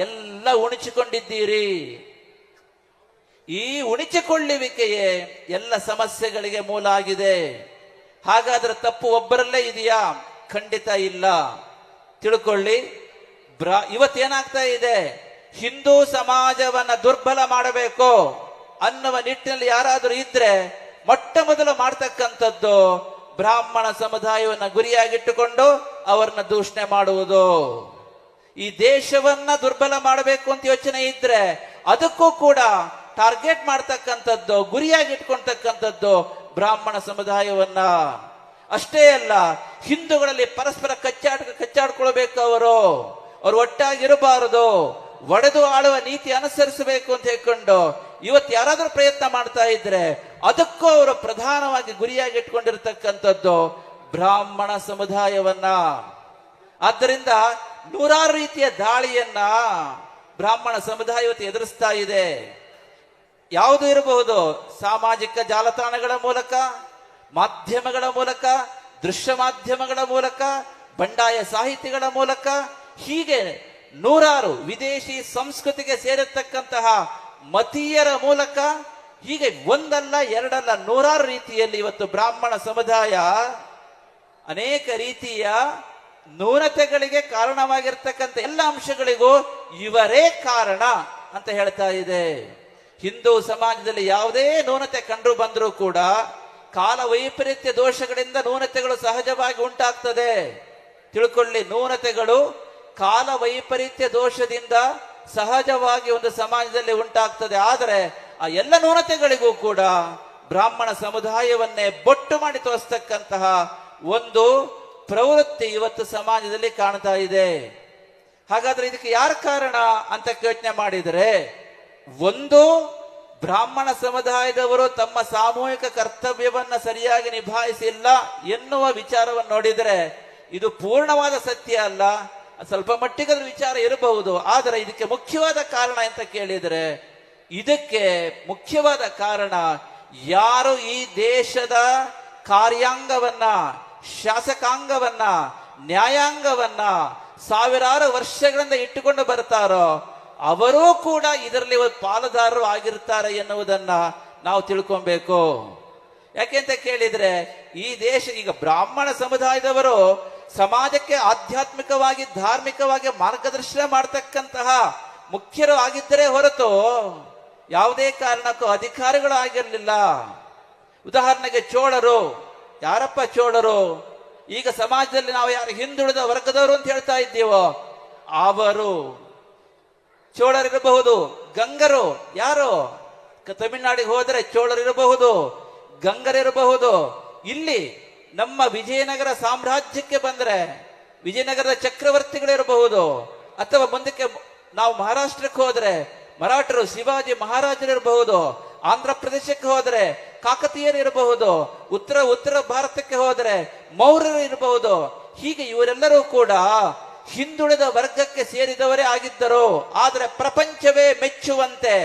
ಎಲ್ಲ ಉಣಿಸಿಕೊಂಡಿದ್ದೀರಿ. ಈ ಉಣಿಸಿಕೊಳ್ಳುವಿಕೆಯೇ ಎಲ್ಲ ಸಮಸ್ಯೆಗಳಿಗೆ ಮೂಲ ಆಗಿದೆ. ಹಾಗಾದ್ರೆ ತಪ್ಪು ಒಬ್ಬರಲ್ಲೇ ಇದೆಯಾ? ಖಂಡಿತ ಇಲ್ಲ. ತಿಳ್ಕೊಳ್ಳಿ, ಇವತ್ತೇನಾಗ್ತಾ ಇದೆ, ಹಿಂದೂ ಸಮಾಜವನ್ನ ದುರ್ಬಲ ಮಾಡಬೇಕು ಅನ್ನುವ ನಿಟ್ಟಿನಲ್ಲಿ ಯಾರಾದರೂ ಇದ್ರೆ ಮೊಟ್ಟ ಮೊದಲು ಮಾಡ್ತಕ್ಕಂಥದ್ದು ಬ್ರಾಹ್ಮಣ ಸಮುದಾಯವನ್ನ ಗುರಿಯಾಗಿಟ್ಟುಕೊಂಡು ಅವರನ್ನ ದೂಷಣೆ ಮಾಡುವುದು. ಈ ದೇಶವನ್ನ ದುರ್ಬಲ ಮಾಡಬೇಕು ಅಂತ ಯೋಚನೆ ಇದ್ರೆ ಅದಕ್ಕೂ ಕೂಡ ಟಾರ್ಗೆಟ್ ಮಾಡ್ತಕ್ಕಂಥದ್ದು, ಗುರಿಯಾಗಿಟ್ಕೊಳ್ತಕ್ಕಂಥದ್ದು ಬ್ರಾಹ್ಮಣ ಸಮುದಾಯವನ್ನ. ಅಷ್ಟೇ ಅಲ್ಲ, ಹಿಂದೂಗಳಲ್ಲಿ ಪರಸ್ಪರ ಕಚ್ಚಾಡ್ಕೊಳ್ಬೇಕು. ಅವರು ಒಟ್ಟಾಗಿರಬಾರದು, ಒಡೆದು ಆಳುವ ನೀತಿ ಅನುಸರಿಸಬೇಕು ಅಂತ ಹೇಳ್ಕೊಂಡು ಇವತ್ತು ಯಾರಾದ್ರೂ ಪ್ರಯತ್ನ ಮಾಡ್ತಾ ಇದ್ರೆ ಅದಕ್ಕೂ ಅವರು ಪ್ರಧಾನವಾಗಿ ಗುರಿಯಾಗಿ ಇಟ್ಕೊಂಡಿರ್ತಕ್ಕಂಥದ್ದು ಬ್ರಾಹ್ಮಣ ಸಮುದಾಯವನ್ನ. ಆದ್ದರಿಂದ ನೂರಾರು ರೀತಿಯ ದಾಳಿಯನ್ನ ಬ್ರಾಹ್ಮಣ ಸಮುದಾಯ ಇವತ್ತು ಎದುರಿಸ್ತಾ ಇದೆ. ಯಾವುದು ಇರಬಹುದು, ಸಾಮಾಜಿಕ ಜಾಲತಾಣಗಳ ಮೂಲಕ, ಮಾಧ್ಯಮಗಳ ಮೂಲಕ, ದೃಶ್ಯ ಮಾಧ್ಯಮಗಳ ಮೂಲಕ, ಬಂಡಾಯ ಸಾಹಿತಿಗಳ ಮೂಲಕ, ಹೀಗೆ ನೂರಾರು ವಿದೇಶಿ ಸಂಸ್ಕೃತಿಗೆ ಸೇರಿರ್ತಕ್ಕಂತಹ ಮತೀಯರ ಮೂಲಕ, ಹೀಗೆ ಒಂದಲ್ಲ ಎರಡಲ್ಲ ನೂರಾರು ರೀತಿಯಲ್ಲಿ ಇವತ್ತು ಬ್ರಾಹ್ಮಣ ಸಮುದಾಯ ಅನೇಕ ರೀತಿಯ ನ್ಯೂನತೆಗಳಿಗೆ ಕಾರಣವಾಗಿರ್ತಕ್ಕಂಥ ಎಲ್ಲ ಅಂಶಗಳಿಗೂ ಇವರೇ ಕಾರಣ ಅಂತ ಹೇಳ್ತಾ ಇದೆ. ಹಿಂದೂ ಸಮಾಜದಲ್ಲಿ ಯಾವುದೇ ನ್ಯೂನತೆ ಕಂಡು ಬಂದರೂ ಕೂಡ ಕಾಲ ವೈಪರೀತ್ಯ ದೋಷಗಳಿಂದ ನ್ಯೂನತೆಗಳು ಸಹಜವಾಗಿ ಉಂಟಾಗ್ತದೆ. ತಿಳ್ಕೊಳ್ಳಿ, ನ್ಯೂನತೆಗಳು ಕಾಲ ವೈಪರೀತ್ಯ ದೋಷದಿಂದ ಸಹಜವಾಗಿ ಒಂದು ಸಮಾಜದಲ್ಲಿ ಉಂಟಾಗ್ತದೆ. ಆದರೆ ಆ ಎಲ್ಲ ನ್ಯೂನತೆಗಳಿಗೂ ಕೂಡ ಬ್ರಾಹ್ಮಣ ಸಮುದಾಯವನ್ನೇ ಬೊಟ್ಟು ಮಾಡಿ ತೋರಿಸ್ತಕ್ಕಂತಹ ಒಂದು ಪ್ರವೃತ್ತಿ ಇವತ್ತು ಸಮಾಜದಲ್ಲಿ ಕಾಣ್ತಾ ಇದೆ. ಹಾಗಾದ್ರೆ ಇದಕ್ಕೆ ಯಾರ ಕಾರಣ ಅಂತ ಯೋಚನೆ ಮಾಡಿದರೆ, ಒಂದು, ಬ್ರಾಹ್ಮಣ ಸಮುದಾಯದವರು ತಮ್ಮ ಸಾಮೂಹಿಕ ಕರ್ತವ್ಯವನ್ನ ಸರಿಯಾಗಿ ನಿಭಾಯಿಸಿಲ್ಲ ಎನ್ನುವ ವಿಚಾರವನ್ನು ನೋಡಿದರೆ ಇದು ಪೂರ್ಣವಾದ ಸತ್ಯ ಅಲ್ಲ, ಸ್ವಲ್ಪ ಮಟ್ಟಿಗೆ ವಿಚಾರ ಇರಬಹುದು. ಆದರೆ ಇದಕ್ಕೆ ಮುಖ್ಯವಾದ ಕಾರಣ ಅಂತ ಕೇಳಿದರೆ, ಇದಕ್ಕೆ ಮುಖ್ಯವಾದ ಕಾರಣ ಯಾರು ಈ ದೇಶದ ಕಾರ್ಯಾಂಗವನ್ನ, ಶಾಸಕಾಂಗವನ್ನ, ನ್ಯಾಯಾಂಗವನ್ನ ಸಾವಿರಾರು ವರ್ಷಗಳಿಂದ ಇಟ್ಟುಕೊಂಡು ಬರ್ತಾರೋ ಅವರೂ ಕೂಡ ಇದರಲ್ಲಿ ಪಾಲುದಾರರು ಆಗಿರ್ತಾರೆ ಎನ್ನುವುದನ್ನ ನಾವು ತಿಳ್ಕೊಬೇಕು. ಯಾಕೆಂತ ಕೇಳಿದ್ರೆ, ಈ ದೇಶ ಈಗ ಬ್ರಾಹ್ಮಣ ಸಮುದಾಯದವರು ಸಮಾಜಕ್ಕೆ ಆಧ್ಯಾತ್ಮಿಕವಾಗಿ, ಧಾರ್ಮಿಕವಾಗಿ ಮಾರ್ಗದರ್ಶನ ಮಾಡತಕ್ಕಂತಹ ಮುಖ್ಯರು ಆಗಿದ್ದರೆ ಹೊರತು ಯಾವುದೇ ಕಾರಣಕ್ಕೂ ಅಧಿಕಾರಿಗಳು ಆಗಿರಲಿಲ್ಲ. ಉದಾಹರಣೆಗೆ ಚೋಳರು, ಯಾರಪ್ಪ ಚೋಳರು? ಈಗ ಸಮಾಜದಲ್ಲಿ ನಾವು ಯಾರು ಹಿಂದುಳಿದ ವರ್ಗದವರು ಅಂತ ಹೇಳ್ತಾ ಇದ್ದೀವೋ ಅವರು ಚೋಳರಿರಬಹುದು. ಗಂಗರು ಯಾರು? ತಮಿಳುನಾಡಿಗೆ ಹೋದರೆ ಚೋಳರಿರಬಹುದು, ಗಂಗರಿರಬಹುದು. ಇಲ್ಲಿ ನಮ್ಮ ವಿಜಯನಗರ ಸಾಮ್ರಾಜ್ಯಕ್ಕೆ ಬಂದ್ರೆ ವಿಜಯನಗರದ ಚಕ್ರವರ್ತಿಗಳಿರಬಹುದು, ಅಥವಾ ಮುಂದಕ್ಕೆ ನಾವು ಮಹಾರಾಷ್ಟ್ರಕ್ಕೆ ಹೋದ್ರೆ ಮರಾಠರು, ಶಿವಾಜಿ ಮಹಾರಾಜರಿರಬಹುದು, ಆಂಧ್ರ ಪ್ರದೇಶಕ್ಕೆ ಹೋದ್ರೆ ಕಾಕತೀಯರು ಇರಬಹುದು, ಉತ್ತರ ಭಾರತಕ್ಕೆ ಹೋದ್ರೆ ಮೌರ್ಯರು ಇರಬಹುದು. ಹೀಗೆ ಇವರೆಲ್ಲರೂ ಕೂಡ ಹಿಂದುಳಿದ ವರ್ಗಕ್ಕೆ ಸೇರಿದವರೇ ಆಗಿದ್ದರು. ಆದರೆ ಪ್ರಪಂಚವೇ ಮೆಚ್ಚುವಂತೆ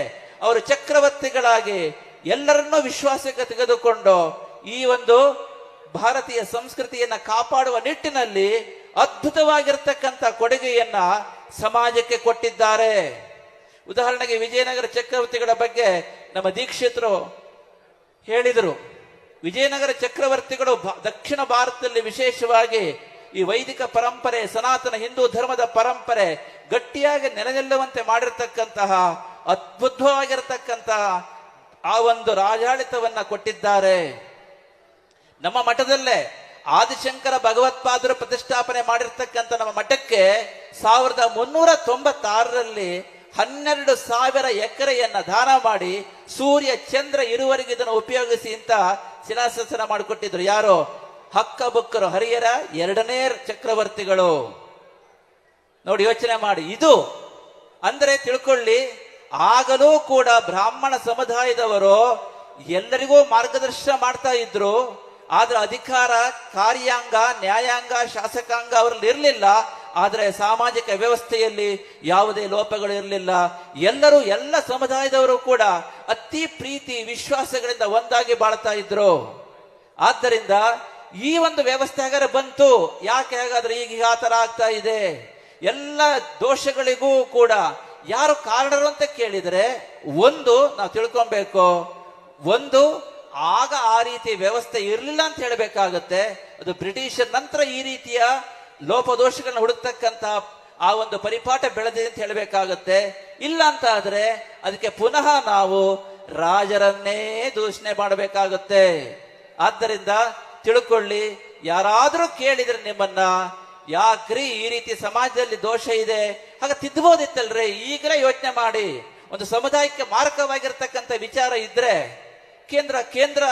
ಅವರು ಚಕ್ರವರ್ತಿಗಳಾಗಿ ಎಲ್ಲರನ್ನೂ ವಿಶ್ವಾಸಕ್ಕೆ ತೆಗೆದುಕೊಂಡು ಈ ಒಂದು ಭಾರತೀಯ ಸಂಸ್ಕೃತಿಯನ್ನ ಕಾಪಾಡುವ ನಿಟ್ಟಿನಲ್ಲಿ ಅದ್ಭುತವಾಗಿರ್ತಕ್ಕಂಥ ಕೊಡುಗೆಯನ್ನ ಸಮಾಜಕ್ಕೆ ಕೊಟ್ಟಿದ್ದಾರೆ. ಉದಾಹರಣೆಗೆ ವಿಜಯನಗರ ಚಕ್ರವರ್ತಿಗಳ ಬಗ್ಗೆ ನಮ್ಮ ದೀಕ್ಷಿತರು ಹೇಳಿದರು. ವಿಜಯನಗರ ಚಕ್ರವರ್ತಿಗಳು ದಕ್ಷಿಣ ಭಾರತದಲ್ಲಿ ವಿಶೇಷವಾಗಿ ಈ ವೈದಿಕ ಪರಂಪರೆ, ಸನಾತನ ಹಿಂದೂ ಧರ್ಮದ ಪರಂಪರೆ ಗಟ್ಟಿಯಾಗಿ ನೆಲೆನಿಲ್ಲುವಂತೆ ಮಾಡಿರ್ತಕ್ಕಂತಹ ಅದ್ಭುತವಾಗಿರತಕ್ಕಂತಹ ಆ ಒಂದು ರಾಜಾಳಿತವನ್ನ ಕೊಟ್ಟಿದ್ದಾರೆ. ನಮ್ಮ ಮಠದಲ್ಲೇ ಆದಿಶಂಕರ ಭಗವತ್ಪಾದರು ಪ್ರತಿಷ್ಠಾಪನೆ ಮಾಡಿರ್ತಕ್ಕಂಥ ನಮ್ಮ ಮಠಕ್ಕೆ 1396ರಲ್ಲಿ 12,000 ಎಕರೆಯನ್ನ ದಾನ ಮಾಡಿ ಸೂರ್ಯ ಚಂದ್ರ ಇರುವರೆಗೆ ಇದನ್ನು ಉಪಯೋಗಿಸಿ ಅಂತ ಶಿಲಾಶಾಸನ ಮಾಡಿಕೊಟ್ಟಿದ್ರು. ಯಾರು? ಹಕ್ಕಬುಕ್ಕರು, ಹರಿಹರ 2ನೇ ಚಕ್ರವರ್ತಿಗಳು. ನೋಡಿ, ಯೋಚನೆ ಮಾಡಿ. ಇದು ಅಂದ್ರೆ ತಿಳ್ಕೊಳ್ಳಿ, ಆಗಲೂ ಕೂಡ ಬ್ರಾಹ್ಮಣ ಸಮುದಾಯದವರು ಎಲ್ಲರಿಗೂ ಮಾರ್ಗದರ್ಶನ ಮಾಡ್ತಾ ಇದ್ರು. ಆದ್ರೆ ಅಧಿಕಾರ, ಕಾರ್ಯಾಂಗ, ನ್ಯಾಯಾಂಗ, ಶಾಸಕಾಂಗ ಅವರಲ್ಲಿ ಇರಲಿಲ್ಲ. ಆದರೆ ಸಾಮಾಜಿಕ ವ್ಯವಸ್ಥೆಯಲ್ಲಿ ಯಾವುದೇ ಲೋಪಗಳು ಇರಲಿಲ್ಲ. ಎಲ್ಲರೂ, ಎಲ್ಲ ಸಮುದಾಯದವರು ಕೂಡ ಅತಿ ಪ್ರೀತಿ ವಿಶ್ವಾಸಗಳಿಂದ ಒಂದಾಗಿ ಬಾಳ್ತಾ ಇದ್ರು. ಆದ್ದರಿಂದ ಈ ಒಂದು ವ್ಯವಸ್ಥೆ ಹಾಗಾದ್ರೆ ಬಂತು. ಯಾಕೆ ಹಾಗಾದ್ರೆ ಈಗ ಆ ತರ ಆಗ್ತಾ ಇದೆ? ಎಲ್ಲ ದೋಷಗಳಿಗೂ ಕೂಡ ಯಾರು ಕಾರಣರು ಅಂತ ಕೇಳಿದ್ರೆ, ಒಂದು ನಾವು ತಿಳ್ಕೊಬೇಕು, ಒಂದು ಆಗ ಆ ರೀತಿ ವ್ಯವಸ್ಥೆ ಇರಲಿಲ್ಲ ಅಂತ ಹೇಳಬೇಕಾಗತ್ತೆ. ಅದು ಬ್ರಿಟಿಷರ್ ನಂತರ ಈ ರೀತಿಯ ಲೋಪದೋಷಗಳನ್ನ ಹುಡುಕ್ತಕ್ಕಂತ ಆ ಒಂದು ಪರಿಪಾಠ ಬೆಳೆದಿದೆ ಅಂತ ಹೇಳಬೇಕಾಗತ್ತೆ. ಇಲ್ಲ ಅಂತ ಆದ್ರೆ ಅದಕ್ಕೆ ಪುನಃ ನಾವು ರಾಜರನ್ನೇ ದೂಷಣೆ ಮಾಡಬೇಕಾಗತ್ತೆ. ಆದ್ದರಿಂದ ತಿಳ್ಕೊಳ್ಳಿ, ಯಾರಾದ್ರೂ ಕೇಳಿದ್ರೆ ನಿಮ್ಮನ್ನ, ಯಾಕ್ರಿ ಈ ರೀತಿ ಸಮಾಜದಲ್ಲಿ ದೋಷ ಇದೆ, ಹಾಗ ತಿದ್ದಬಹುದಿತ್ತಲ್ರಿ, ಈಗಲೇ ಯೋಚನೆ ಮಾಡಿ. ಒಂದು ಸಮುದಾಯಕ್ಕೆ ಮಾರಕವಾಗಿರ್ತಕ್ಕಂಥ ವಿಚಾರ ಇದ್ರೆ ಕೇಂದ್ರ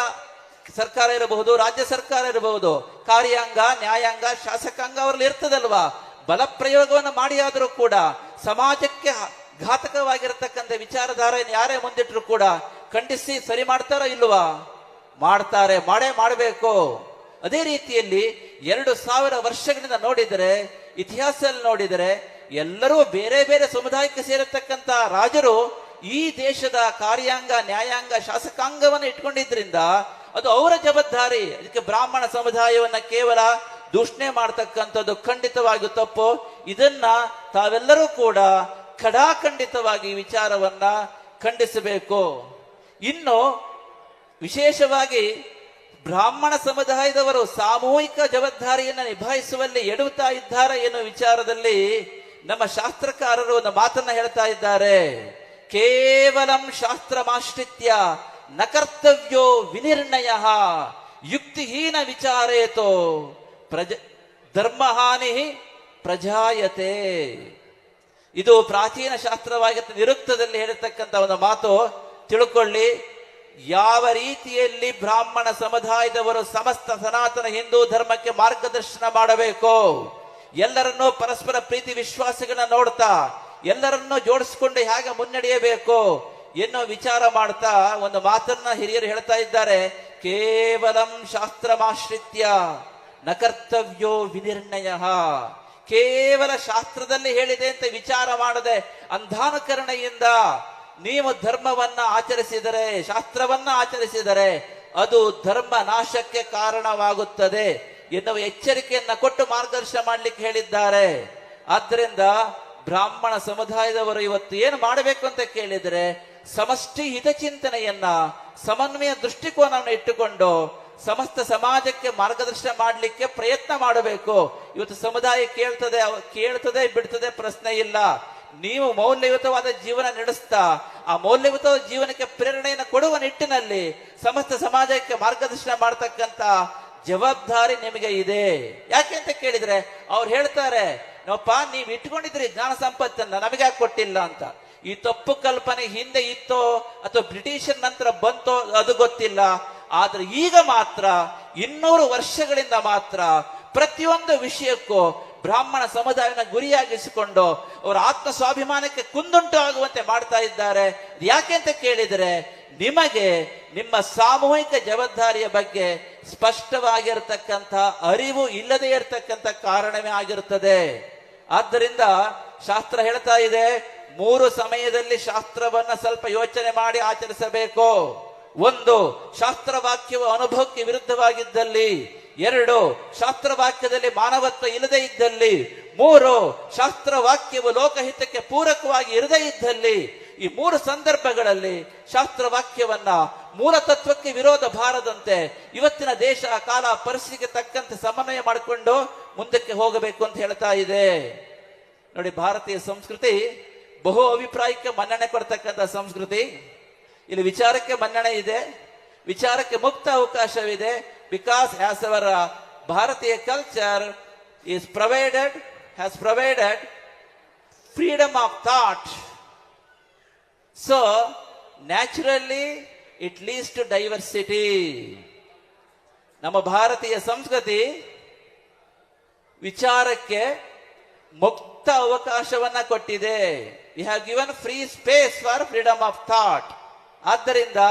ಸರ್ಕಾರ ಇರಬಹುದು, ರಾಜ್ಯ ಸರ್ಕಾರ ಇರಬಹುದು, ಕಾರ್ಯಾಂಗ, ನ್ಯಾಯಾಂಗ, ಶಾಸಕಾಂಗ ಅವರಲ್ಲಿ ಇರ್ತದಲ್ವಾ, ಬಲ ಪ್ರಯೋಗವನ್ನು ಮಾಡಿ ಆದರೂ ಕೂಡ ಸಮಾಜಕ್ಕೆ ಘಾತಕವಾಗಿರತಕ್ಕಂಥ ವಿಚಾರಧಾರೆಯನ್ನು ಯಾರೇ ಮುಂದಿಟ್ರು ಕೂಡ ಖಂಡಿಸಿ ಸರಿ ಮಾಡ್ತಾರ ಇಲ್ವಾ? ಮಾಡ್ತಾರೆ, ಮಾಡಬೇಕು. ಅದೇ ರೀತಿಯಲ್ಲಿ 2000 ವರ್ಷಗಳಿಂದ ನೋಡಿದರೆ, ಇತಿಹಾಸದಲ್ಲಿ ನೋಡಿದರೆ, ಎಲ್ಲರೂ ಬೇರೆ ಬೇರೆ ಸಮುದಾಯಕ್ಕೆ ಸೇರಿರ್ತಕ್ಕಂಥ ರಾಜರು ಈ ದೇಶದ ಕಾರ್ಯಾಂಗ, ನ್ಯಾಯಾಂಗ, ಶಾಸಕಾಂಗವನ್ನು ಇಟ್ಕೊಂಡಿದ್ರಿಂದ ಅದು ಅವರ ಜವಾಬ್ದಾರಿ. ಅದಕ್ಕೆ ಬ್ರಾಹ್ಮಣ ಸಮುದಾಯವನ್ನ ಕೇವಲ ದೂಷಣೆ ಮಾಡ್ತಕ್ಕಂಥದ್ದು ಖಂಡಿತವಾಗಿ ತಪ್ಪು. ಇದನ್ನ ತಾವೆಲ್ಲರೂ ಕೂಡ ಖಡಾಖಂಡಿತವಾಗಿ ವಿಚಾರವನ್ನ ಖಂಡಿಸಬೇಕು. ಇನ್ನು ವಿಶೇಷವಾಗಿ ಬ್ರಾಹ್ಮಣ ಸಮುದಾಯದವರು ಸಾಮೂಹಿಕ ಜವಾಬ್ದಾರಿಯನ್ನು ನಿಭಾಯಿಸುವಲ್ಲಿ ಎಡುತ್ತಾ ಇದ್ದಾರೆ ಎನ್ನುವ ವಿಚಾರದಲ್ಲಿ ನಮ್ಮ ಶಾಸ್ತ್ರಕಾರರು ಒಂದು ಮಾತನ್ನ ಹೇಳ್ತಾ ಇದ್ದಾರೆ. ಕೇವಲಂ ಶಾಸ್ತ್ರಮಾಶ್ರಿತ್ಯ ನ ಕರ್ತವ್ಯೋ ವಿನಿರ್ಣಯ ಯುಕ್ತಿಹೀನ ವಿಚಾರೇತೋ ಧರ್ಮಹಾನಿ ಪ್ರಜಾಯತೆ. ಇದು ಪ್ರಾಚೀನ ಶಾಸ್ತ್ರವಾಗಿ ನಿರುಕ್ತದಲ್ಲಿ ಹೇಳಿರ್ತಕ್ಕಂಥ ಒಂದು ಮಾತು. ತಿಳ್ಕೊಳ್ಳಿ, ಯಾವ ರೀತಿಯಲ್ಲಿ ಬ್ರಾಹ್ಮಣ ಸಮುದಾಯದವರು ಸಮಸ್ತ ಸನಾತನ ಹಿಂದೂ ಧರ್ಮಕ್ಕೆ ಮಾರ್ಗದರ್ಶನ ಮಾಡಬೇಕು, ಎಲ್ಲರನ್ನೂ ಪರಸ್ಪರ ಪ್ರೀತಿ ವಿಶ್ವಾಸಗಳನ್ನ ನೋಡ್ತಾ ಎಲ್ಲರನ್ನೂ ಜೋಡಿಸಿಕೊಂಡು ಹೇಗೆ ಮುನ್ನಡೆಯಬೇಕು ಎನ್ನೋ ವಿಚಾರ ಮಾಡ್ತಾ ಒಂದು ಮಾತನ್ನ ಹಿರಿಯರು ಹೇಳ್ತಾ ಇದ್ದಾರೆ. ಕೇವಲಂ ಶಾಸ್ತ್ರಮಾಶ್ರಿತ್ಯ ನ ಕರ್ತವ್ಯೋ ವಿನಿರ್ಣಯ. ಕೇವಲ ಶಾಸ್ತ್ರದಲ್ಲಿ ಹೇಳಿದೆ ಅಂತ ವಿಚಾರ ಮಾಡದೆ ಅಂಧಾನುಕರಣೆಯಿಂದ ನೀವು ಧರ್ಮವನ್ನ ಆಚರಿಸಿದರೆ, ಶಾಸ್ತ್ರವನ್ನ ಆಚರಿಸಿದರೆ ಅದು ಧರ್ಮ ನಾಶಕ್ಕೆ ಕಾರಣವಾಗುತ್ತದೆ ಎನ್ನುವ ಎಚ್ಚರಿಕೆಯನ್ನ ಕೊಟ್ಟು ಮಾರ್ಗದರ್ಶನ ಮಾಡ್ಲಿಕ್ಕೆ ಹೇಳಿದ್ದಾರೆ. ಆದ್ದರಿಂದ ಬ್ರಾಹ್ಮಣ ಸಮುದಾಯದವರು ಇವತ್ತು ಏನು ಮಾಡಬೇಕು ಅಂತ ಕೇಳಿದರೆ, ಸಮಷ್ಟಿ ಹಿತಚಿಂತನೆಯನ್ನ, ಸಮನ್ವಯ ದೃಷ್ಟಿಕೋನವನ್ನು ಇಟ್ಟುಕೊಂಡು ಸಮಸ್ತ ಸಮಾಜಕ್ಕೆ ಮಾರ್ಗದರ್ಶನ ಮಾಡಲಿಕ್ಕೆ ಪ್ರಯತ್ನ ಮಾಡಬೇಕು. ಇವತ್ತು ಸಮುದಾಯ ಕೇಳ್ತದೆ ಬಿಡ್ತದೆ ಪ್ರಶ್ನೆ ಇಲ್ಲ. ನೀವು ಮೌಲ್ಯಯುತವಾದ ಜೀವನ ನಡೆಸ್ತಾ ಆ ಮೌಲ್ಯಯುತವಾದ ಜೀವನಕ್ಕೆ ಪ್ರೇರಣೆಯನ್ನು ಕೊಡುವ ನಿಟ್ಟಿನಲ್ಲಿ ಸಮಸ್ತ ಸಮಾಜಕ್ಕೆ ಮಾರ್ಗದರ್ಶನ ಮಾಡತಕ್ಕಂತ ಜವಾಬ್ದಾರಿ ನಿಮಗೆ ಇದೆ. ಯಾಕೆ ಅಂತ ಕೇಳಿದ್ರೆ ಅವ್ರು ಹೇಳ್ತಾರೆ, ನಮ್ಮಪ್ಪ ನೀವ್ ಇಟ್ಕೊಂಡಿದ್ರಿ ಜ್ಞಾನ ಸಂಪತ್ತನ್ನ, ನಮಗೆ ಯಾಕೆ ಕೊಟ್ಟಿಲ್ಲ ಅಂತ. ಈ ತಪ್ಪು ಕಲ್ಪನೆ ಹಿಂದೆ ಇತ್ತೋ ಅಥವಾ ಬ್ರಿಟಿಷರ್ ನಂತರ ಬಂತೋ ಅದು ಗೊತ್ತಿಲ್ಲ. ಆದ್ರೆ ಈಗ ಮಾತ್ರ 200 ವರ್ಷಗಳಿಂದ ಮಾತ್ರ ಪ್ರತಿಯೊಂದು ವಿಷಯಕ್ಕೂ ಬ್ರಾಹ್ಮಣ ಸಮುದಾಯನ ಗುರಿಯಾಗಿಸಿಕೊಂಡು ಅವರ ಆತ್ಮ ಸ್ವಾಭಿಮಾನಕ್ಕೆ ಕುಂದುಂಟು ಆಗುವಂತೆ ಮಾಡ್ತಾ ಇದ್ದಾರೆ. ಯಾಕೆ ಅಂತ ಕೇಳಿದರೆ, ನಿಮಗೆ ನಿಮ್ಮ ಸಾಮೂಹಿಕ ಜವಾಬ್ದಾರಿಯ ಬಗ್ಗೆ ಸ್ಪಷ್ಟವಾಗಿರತಕ್ಕಂಥ ಅರಿವು ಇಲ್ಲದೆ ಇರತಕ್ಕಂಥ ಕಾರಣವೇ ಆಗಿರುತ್ತದೆ. ಆದ್ದರಿಂದ ಶಾಸ್ತ್ರ ಹೇಳ್ತಾ ಇದೆ, 3 ಸಮಯದಲ್ಲಿ ಶಾಸ್ತ್ರವನ್ನ ಸ್ವಲ್ಪ ಯೋಚನೆ ಮಾಡಿ ಆಚರಿಸಬೇಕು. 1, ಶಾಸ್ತ್ರವಾಕ್ಯವು ಅನುಭವಕ್ಕೆ ವಿರುದ್ಧವಾಗಿದ್ದಲ್ಲಿ. 2, ಶಾಸ್ತ್ರವಾಕ್ಯದಲ್ಲಿ ಮಾನವತ್ವ ಇಲ್ಲದೆ ಇದ್ದಲ್ಲಿ. 3, ಶಾಸ್ತ್ರವಾಕ್ಯವು ಲೋಕಹಿತಕ್ಕೆ ಪೂರಕವಾಗಿ ಇರದೇ ಇದ್ದಲ್ಲಿ. ಈ 3 ಸಂದರ್ಭಗಳಲ್ಲಿ ಶಾಸ್ತ್ರವಾಕ್ಯವನ್ನ ಮೂಲ ತತ್ವಕ್ಕೆ ವಿರೋಧ ಬಾರದಂತೆ ಇವತ್ತಿನ ದೇಶ ಕಾಲ ಪರಿಸ್ಥಿತಿಗೆ ತಕ್ಕಂತೆ ಸಮನ್ವಯ ಮಾಡಿಕೊಂಡು ಮುಂದಕ್ಕೆ ಹೋಗಬೇಕು ಅಂತ ಹೇಳ್ತಾ ಇದೆ. ನೋಡಿ, ಭಾರತೀಯ ಸಂಸ್ಕೃತಿ ಬಹು ಅಭಿಪ್ರಾಯಕ್ಕೆ ಮನ್ನಣೆ ಕೊಡ್ತಕ್ಕಂಥ ಸಂಸ್ಕೃತಿ. ಇಲ್ಲಿ ವಿಚಾರಕ್ಕೆ ಮನ್ನಣೆ ಇದೆ, ವಿಚಾರಕ್ಕೆ ಮುಕ್ತ ಅವಕಾಶವಿದೆ. ಬಿಕಾಸ್ ಆಸ್ ಅವರ್ ಭಾರತೀಯ culture is has provided freedom of thought. So naturally it leads to diversity. ನಮ್ಮ ಭಾರತೀಯ ಸಂಸ್ಕೃತಿ ವಿಚಾರಕ್ಕೆ ಮುಕ್ತ ಅವಕಾಶವನ್ನ ಕೊಟ್ಟಿದೆ. We have given free space for freedom of thought. ಆದ್ದರಿಂದ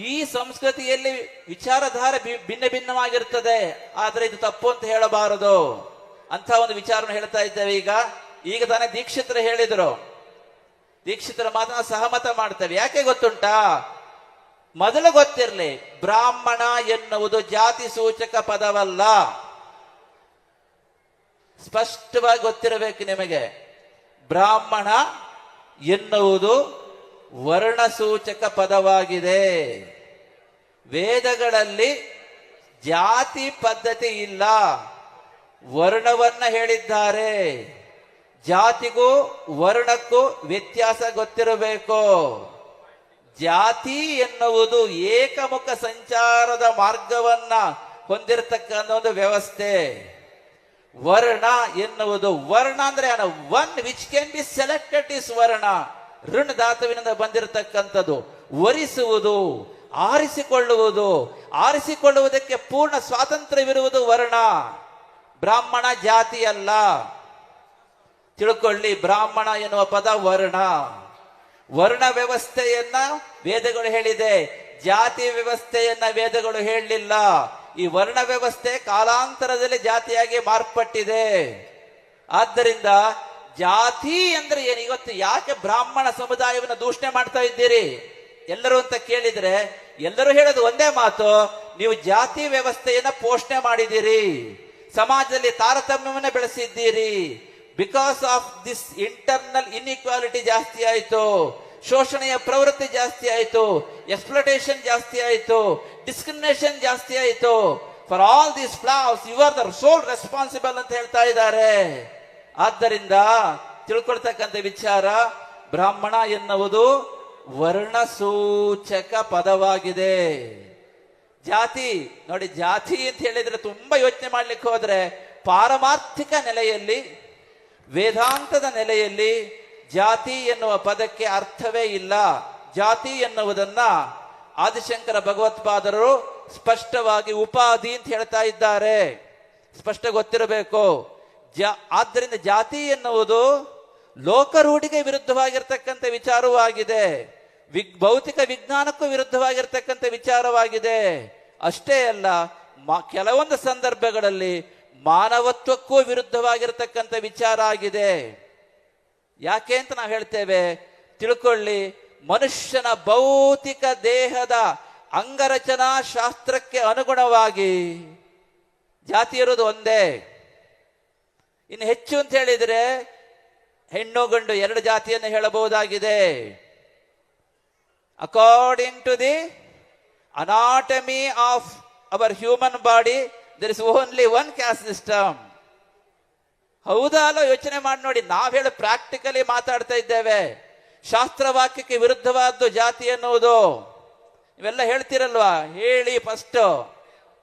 ಈ ಸಂಸ್ಕೃತಿಯಲ್ಲಿ ವಿಚಾರಧಾರೆ ಭಿನ್ನ ಭಿನ್ನವಾಗಿರ್ತದೆ, ಆದ್ರೆ ಇದು ತಪ್ಪು ಅಂತ ಹೇಳಬಾರದು ಅಂತ ಒಂದು ವಿಚಾರವನ್ನು ಹೇಳ್ತಾ ಇದ್ದೇವೆ. ಈಗ ತಾನೇ ದೀಕ್ಷಿತರು ಹೇಳಿದ್ರು, ದೀಕ್ಷಿತರ ಮಾತನ್ನ ಸಹಮತ ಮಾಡ್ತೇವೆ. ಯಾಕೆ ಗೊತ್ತುಂಟಾ? ಮೊದಲು ಗೊತ್ತಿರಲಿ, ಬ್ರಾಹ್ಮಣ ಎನ್ನುವುದು ಜಾತಿ ಸೂಚಕ ಪದವಲ್ಲ. ಸ್ಪಷ್ಟವಾಗಿ ಗೊತ್ತಿರಬೇಕು ನಿಮಗೆ. ಬ್ರಾಹ್ಮಣ ಎನ್ನುವುದು ವರ್ಣ ಸೂಚಕ ಪದವಾಗಿದೆ. ವೇದಗಳಲ್ಲಿ ಜಾತಿ ಪದ್ಧತಿ ಇಲ್ಲ, ವರ್ಣವನ್ನ ಹೇಳಿದ್ದಾರೆ. ಜಾತಿಗೂ ವರ್ಣಕ್ಕೂ ವ್ಯತ್ಯಾಸ ಗೊತ್ತಿರಬೇಕು. ಜಾತಿ ಎನ್ನುವುದು ಏಕಮುಖ ಸಂಚಾರದ ಮಾರ್ಗವನ್ನ ಹೊಂದಿರತಕ್ಕಂಥ ಒಂದು ವ್ಯವಸ್ಥೆ. ವರ್ಣ ಎನ್ನುವುದು, ವರ್ಣ ಅಂದ್ರೆ one which can be selected is ವರ್ಣ. ಋಣ ಧಾತುವಿನಿಂದ ಬಂದಿರತಕ್ಕಂಥದ್ದು. ವರಿಸುವುದು, ಆರಿಸಿಕೊಳ್ಳುವುದು, ಆರಿಸಿಕೊಳ್ಳುವುದಕ್ಕೆ ಪೂರ್ಣ ಸ್ವಾತಂತ್ರ್ಯವಿರುವುದು ವರ್ಣ. ಬ್ರಾಹ್ಮಣ ಜಾತಿ ಅಲ್ಲ, ತಿಳ್ಕೊಳ್ಳಿ. ಬ್ರಾಹ್ಮಣ ಎನ್ನುವ ಪದ ವರ್ಣ. ವರ್ಣ ವ್ಯವಸ್ಥೆಯನ್ನ ವೇದಗಳು ಹೇಳಿದೆ, ಜಾತಿ ವ್ಯವಸ್ಥೆಯನ್ನ ವೇದಗಳು ಹೇಳಲಿಲ್ಲ. ಈ ವರ್ಣ ವ್ಯವಸ್ಥೆ ಕಾಲಾಂತರದಲ್ಲಿ ಜಾತಿಯಾಗಿ ಮಾರ್ಪಟ್ಟಿದೆ. ಆದ್ದರಿಂದ ಜಾತಿ ಅಂದ್ರೆ ಏನು? ಇವತ್ತು ಯಾಕೆ ಬ್ರಾಹ್ಮಣ ಸಮುದಾಯವನ್ನು ದೂಷಣೆ ಮಾಡ್ತಾ ಇದ್ದೀರಿ ಎಲ್ಲರೂ ಅಂತ ಕೇಳಿದ್ರೆ, ಎಲ್ಲರೂ ಹೇಳೋದು ಒಂದೇ ಮಾತು, ನೀವು ಜಾತಿ ವ್ಯವಸ್ಥೆಯನ್ನ ಪೋಷಣೆ ಮಾಡಿದ್ದೀರಿ, ಸಮಾಜದಲ್ಲಿ ತಾರತಮ್ಯವನ್ನು ಬೆಳೆಸಿದ್ದೀರಿ. Because of this internal inequality ಜಾಸ್ತಿ ಆಯಿತು, ಶೋಷಣೆಯ ಪ್ರವೃತ್ತಿ ಜಾಸ್ತಿ ಆಯಿತು, ಎಕ್ಸ್ಪ್ಲೋಟೇಷನ್ ಜಾಸ್ತಿ ಆಯಿತು, ಡಿಸ್ಕ್ರಿಮಿನೇಷನ್ ಜಾಸ್ತಿ ಆಯಿತು. For all these flaws you are the sole responsible ಅಂತ ಹೇಳ್ತಾ ಇದ್ದಾರೆ. ಆದ್ದರಿಂದ ತಿಳ್ಕೊಳ್ತಕ್ಕಂಥ ವಿಚಾರ, ಬ್ರಾಹ್ಮಣ ಎನ್ನುವುದು ವರ್ಣಸೂಚಕ ಪದವಾಗಿದೆ. ಜಾತಿ ನೋಡಿ, ಜಾತಿ ಅಂತ ಹೇಳಿದ್ರೆ ತುಂಬಾ ಯೋಚನೆ ಮಾಡ್ಲಿಕ್ಕೆ ಹೋದ್ರೆ ಪಾರಮಾರ್ಥಿಕ ನೆಲೆಯಲ್ಲಿ, ವೇದಾಂತದ ನೆಲೆಯಲ್ಲಿ ಜಾತಿ ಎನ್ನುವ ಪದಕ್ಕೆ ಅರ್ಥವೇ ಇಲ್ಲ. ಜಾತಿ ಎನ್ನುವುದನ್ನ ಆದಿಶಂಕರ ಭಗವತ್ಪಾದರು ಸ್ಪಷ್ಟವಾಗಿ ಉಪಾಧಿ ಅಂತ ಹೇಳ್ತಾ ಇದ್ದಾರೆ. ಸ್ಪಷ್ಟ ಗೊತ್ತಿರಬೇಕು. ಆದ್ದರಿಂದ ಜಾತಿ ಎನ್ನುವುದು ಲೋಕರೂಢಿಗೆ ವಿರುದ್ಧವಾಗಿರ್ತಕ್ಕಂಥ ವಿಚಾರವಾಗಿದೆ, ಭೌತಿಕ ವಿಜ್ಞಾನಕ್ಕೂ ವಿರುದ್ಧವಾಗಿರ್ತಕ್ಕಂಥ ವಿಚಾರವಾಗಿದೆ. ಅಷ್ಟೇ ಅಲ್ಲ, ಕೆಲವೊಂದು ಸಂದರ್ಭಗಳಲ್ಲಿ ಮಾನವತ್ವಕ್ಕೂ ವಿರುದ್ಧವಾಗಿರ್ತಕ್ಕಂಥ ವಿಚಾರ ಆಗಿದೆ. ಯಾಕೆ ಅಂತ ನಾವು ಹೇಳ್ತೇವೆ, ತಿಳ್ಕೊಳ್ಳಿ. ಮನುಷ್ಯನ ಭೌತಿಕ ದೇಹದ ಅಂಗರಚನಾ ಶಾಸ್ತ್ರಕ್ಕೆ ಅನುಗುಣವಾಗಿ ಜಾತಿ ಇರೋದು ಒಂದೇ. ಇನ್ನು ಹೆಚ್ಚು ಅಂತ ಹೇಳಿದ್ರೆ ಹೆಣ್ಣು ಗಂಡು ಎರಡು ಜಾತಿಯನ್ನು ಹೇಳಬಹುದಾಗಿದೆ. According to the anatomy of our human body there is only one caste system. ಹೌದಾ ಅಲ್ಲೋ ಯೋಚನೆ ಮಾಡಿ ನೋಡಿ. ನಾವ್ ಹೇಳಿ ಪ್ರಾಕ್ಟಿಕಲಿ ಮಾತಾಡ್ತಾ ಇದ್ದೇವೆ. ಶಾಸ್ತ್ರವಾಕ್ಯಕ್ಕೆ ವಿರುದ್ಧವಾದ್ದು ಜಾತಿ ಎನ್ನುವುದು. ಇವೆಲ್ಲ ಹೇಳ್ತಿರಲ್ವಾ? ಹೇಳಿ. ಫಸ್ಟ್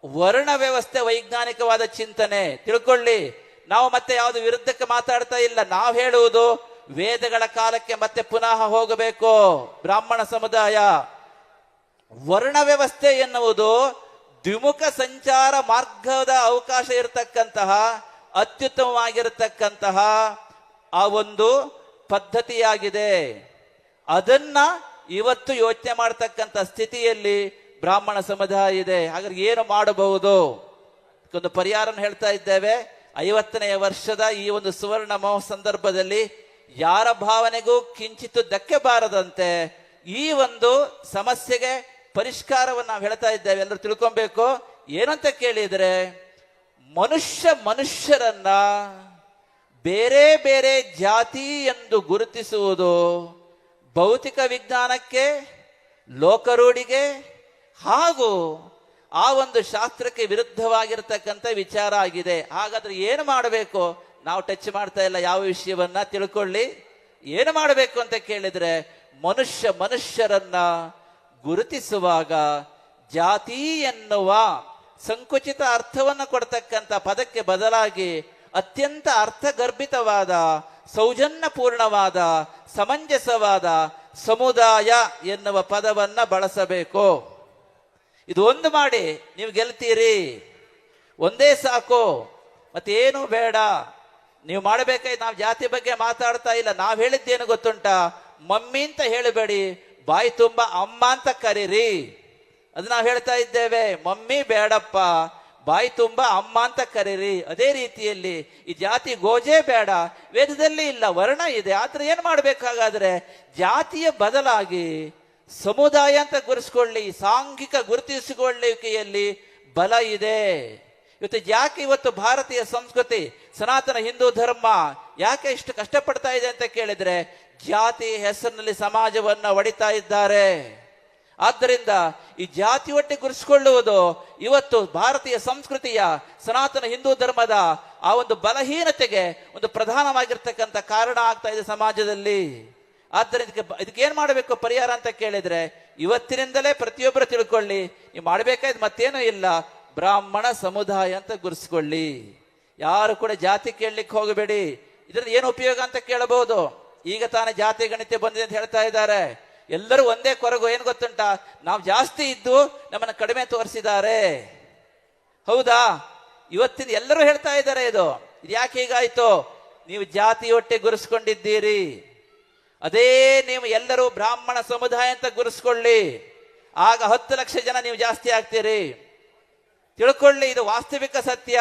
ವರ್ಣ ವ್ಯವಸ್ಥೆ ವೈಜ್ಞಾನಿಕವಾದ ಚಿಂತನೆ ತಿಳ್ಕೊಳ್ಳಿ. ನಾವು ಮತ್ತೆ ಯಾವುದು ವಿರುದ್ಧಕ್ಕೆ ಮಾತಾಡ್ತಾ ಇಲ್ಲ. ನಾವು ಹೇಳುವುದು ವೇದಗಳ ಕಾಲಕ್ಕೆ ಮತ್ತೆ ಪುನಃ ಹೋಗಬೇಕು. ಬ್ರಾಹ್ಮಣ ಸಮುದಾಯ ವರ್ಣ ವ್ಯವಸ್ಥೆ ಎನ್ನುವುದು ದ್ವಿಮುಖ ಸಂಚಾರ ಮಾರ್ಗದ ಅವಕಾಶ ಇರತಕ್ಕಂತಹ ಅತ್ಯುತ್ತಮವಾಗಿರತಕ್ಕಂತಹ ಆ ಒಂದು ಪದ್ಧತಿಯಾಗಿದೆ. ಅದನ್ನ ಇವತ್ತು ಯೋಚನೆ ಮಾಡತಕ್ಕಂಥ ಸ್ಥಿತಿಯಲ್ಲಿ ಬ್ರಾಹ್ಮಣ ಸಮುದಾಯ ಇದೆ. ಹಾಗಾದ್ರೆ ಏನು ಮಾಡಬಹುದು? ಒಂದು ಪರಿಹಾರ ಹೇಳ್ತಾ ಇದ್ದೇವೆ. 50ನೇ ವರ್ಷದ ಈ ಒಂದು ಸುವರ್ಣ ಮಹೋತ್ಸವ ಸಂದರ್ಭದಲ್ಲಿ ಯಾರ ಭಾವನೆಗೂ ಕಿಂಚಿತ್ತು ಧಕ್ಕೆ ಬಾರದಂತೆ ಈ ಒಂದು ಸಮಸ್ಯೆಗೆ ಪರಿಷ್ಕಾರವನ್ನು ನಾವು ಹೇಳ್ತಾ ಇದ್ದೇವೆ. ಎಲ್ಲರೂ ತಿಳ್ಕೊಬೇಕು. ಏನಂತ ಕೇಳಿದ್ರೆ, ಮನುಷ್ಯರನ್ನ ಬೇರೆ ಬೇರೆ ಜಾತಿ ಎಂದು ಗುರುತಿಸುವುದು ಭೌತಿಕ ವಿಜ್ಞಾನಕ್ಕೆ, ಲೋಕರೂಢಿಗೆ ಹಾಗೂ ಆ ಒಂದು ಶಾಸ್ತ್ರಕ್ಕೆ ವಿರುದ್ಧವಾಗಿರ್ತಕ್ಕಂಥ ವಿಚಾರ ಆಗಿದೆ. ಹಾಗಾದ್ರೆ ಏನು ಮಾಡಬೇಕು? ನಾವು ಟಚ್ ಮಾಡ್ತಾ ಇಲ್ಲ ಯಾವ ವಿಷಯವನ್ನ. ತಿಳ್ಕೊಳ್ಳಿ. ಏನು ಮಾಡಬೇಕು ಅಂತ ಕೇಳಿದ್ರೆ, ಮನುಷ್ಯರನ್ನ ಗುರುತಿಸುವಾಗ ಜಾತಿ ಎನ್ನುವ ಸಂಕುಚಿತ ಅರ್ಥವನ್ನು ಕೊಡ್ತಕ್ಕಂಥ ಪದಕ್ಕೆ ಬದಲಾಗಿ ಅತ್ಯಂತ ಅರ್ಥಗರ್ಭಿತವಾದ, ಸೌಜನ್ಯಪೂರ್ಣವಾದ, ಸಮಂಜಸವಾದ ಸಮುದಾಯ ಎನ್ನುವ ಪದವನ್ನ ಬಳಸಬೇಕು. ಇದು ಒಂದು ಮಾಡಿ ನೀವು ಗೆಲ್ತೀರಿ. ಒಂದೇ ಸಾಕು, ಮತ್ತೇನು ಬೇಡ. ನೀವು ಮಾಡಬೇಕಾಗಿ ನಾವು ಜಾತಿ ಬಗ್ಗೆ ಮಾತಾಡ್ತಾ ಇಲ್ಲ. ನಾವು ಹೇಳಿದ್ದೇನು ಗೊತ್ತುಂಟಾ? ಮಮ್ಮಿ ಅಂತ ಹೇಳಬೇಡಿ, ಬಾಯಿ ತುಂಬಾ ಅಮ್ಮ ಅಂತ ಕರೀರಿ. ಅದು ನಾವು ಹೇಳ್ತಾ ಇದ್ದೇವೆ. ಮಮ್ಮಿ ಬೇಡಪ್ಪ, ಬಾಯಿ ತುಂಬಾ ಅಮ್ಮ ಅಂತ ಕರೀರಿ. ಅದೇ ರೀತಿಯಲ್ಲಿ ಈ ಜಾತಿ ಗೋಜೆ ಬೇಡ, ವೇದದಲ್ಲಿ ಇಲ್ಲ, ವರ್ಣ ಇದೆ. ಆದ್ರೆ ಏನ್ ಮಾಡ್ಬೇಕಾಗಾದ್ರೆ ಜಾತಿಯ ಬದಲಾಗಿ ಸಮುದಾಯ ಅಂತ ಗುರುಸ್ಕೊಳ್ಳಿ. ಸಾಂಘಿಕ ಗುರುತಿಸಿಕೊಳ್ಳುವಿಕೆಯಲ್ಲಿ ಬಲ ಇದೆ. ಯಾಕೆ ಇವತ್ತು ಭಾರತೀಯ ಸಂಸ್ಕೃತಿ, ಸನಾತನ ಹಿಂದೂ ಧರ್ಮ ಯಾಕೆ ಇಷ್ಟು ಕಷ್ಟಪಡ್ತಾ ಇದೆ ಅಂತ ಕೇಳಿದ್ರೆ, ಜಾತಿ ಹೆಸರಿನಲ್ಲಿ ಸಮಾಜವನ್ನ ಒಡಿತಾ ಇದ್ದಾರೆ. ಆದ್ದರಿಂದ ಈ ಜಾತಿ ಒಟ್ಟೆ ಗುರುಸ್ಕೊಳ್ಳುವುದು ಇವತ್ತು ಭಾರತೀಯ ಸಂಸ್ಕೃತಿಯ, ಸನಾತನ ಹಿಂದೂ ಧರ್ಮದ ಆ ಒಂದು ಬಲಹೀನತೆಗೆ ಒಂದು ಪ್ರಧಾನವಾಗಿರ್ತಕ್ಕಂಥ ಕಾರಣ ಆಗ್ತಾ ಇದೆ ಸಮಾಜದಲ್ಲಿ. ಆದ್ದರಿಂದ ಇದಕ್ಕೆ ಏನ್ ಮಾಡಬೇಕು ಪರಿಹಾರ ಅಂತ ಕೇಳಿದ್ರೆ, ಇವತ್ತಿನಿಂದಲೇ ಪ್ರತಿಯೊಬ್ಬರು ತಿಳ್ಕೊಳ್ಳಿ, ನೀವು ಮಾಡಬೇಕಾಯ್ತು ಮತ್ತೇನೂ ಇಲ್ಲ, ಬ್ರಾಹ್ಮಣ ಸಮುದಾಯ ಅಂತ ಗುರುಸ್ಕೊಳ್ಳಿ. ಯಾರು ಕೂಡ ಜಾತಿ ಕೇಳಲಿಕ್ಕೆ ಹೋಗಬೇಡಿ. ಇದರಿಂದ ಏನು ಉಪಯೋಗ ಅಂತ ಕೇಳಬಹುದು. ಈಗ ತಾನೇ ಜಾತಿ ಗಣಿತ ಬಂದಿದೆ ಅಂತ ಹೇಳ್ತಾ ಇದ್ದಾರೆ. ಎಲ್ಲರೂ ಒಂದೇ ಕೊರಗು, ಏನು ಗೊತ್ತುಂಟಾ? ನಾವು ಜಾಸ್ತಿ ಇದ್ದು ನಮ್ಮನ್ನು ಕಡಿಮೆ ತೋರಿಸಿದ್ದಾರೆ. ಹೌದಾ? ಇವತ್ತಿನ ಎಲ್ಲರೂ ಹೇಳ್ತಾ ಇದ್ದಾರೆ ಇದು ಯಾಕೆ ಹೀಗಾಯ್ತು? ನೀವು ಜಾತಿ ಒಟ್ಟೆ ಗುರುಸ್ಕೊಂಡಿದ್ದೀರಿ. ಅದೇ ನೀವು ಎಲ್ಲರೂ ಬ್ರಾಹ್ಮಣ ಸಮುದಾಯ ಅಂತ ಗುರುಸ್ಕೊಳ್ಳಿ, ಆಗ 10 ಲಕ್ಷ ಜನ ನೀವು ಜಾಸ್ತಿ ಆಗ್ತೀರಿ. ತಿಳ್ಕೊಳ್ಳಿ, ಇದು ವಾಸ್ತವಿಕ ಸತ್ಯ.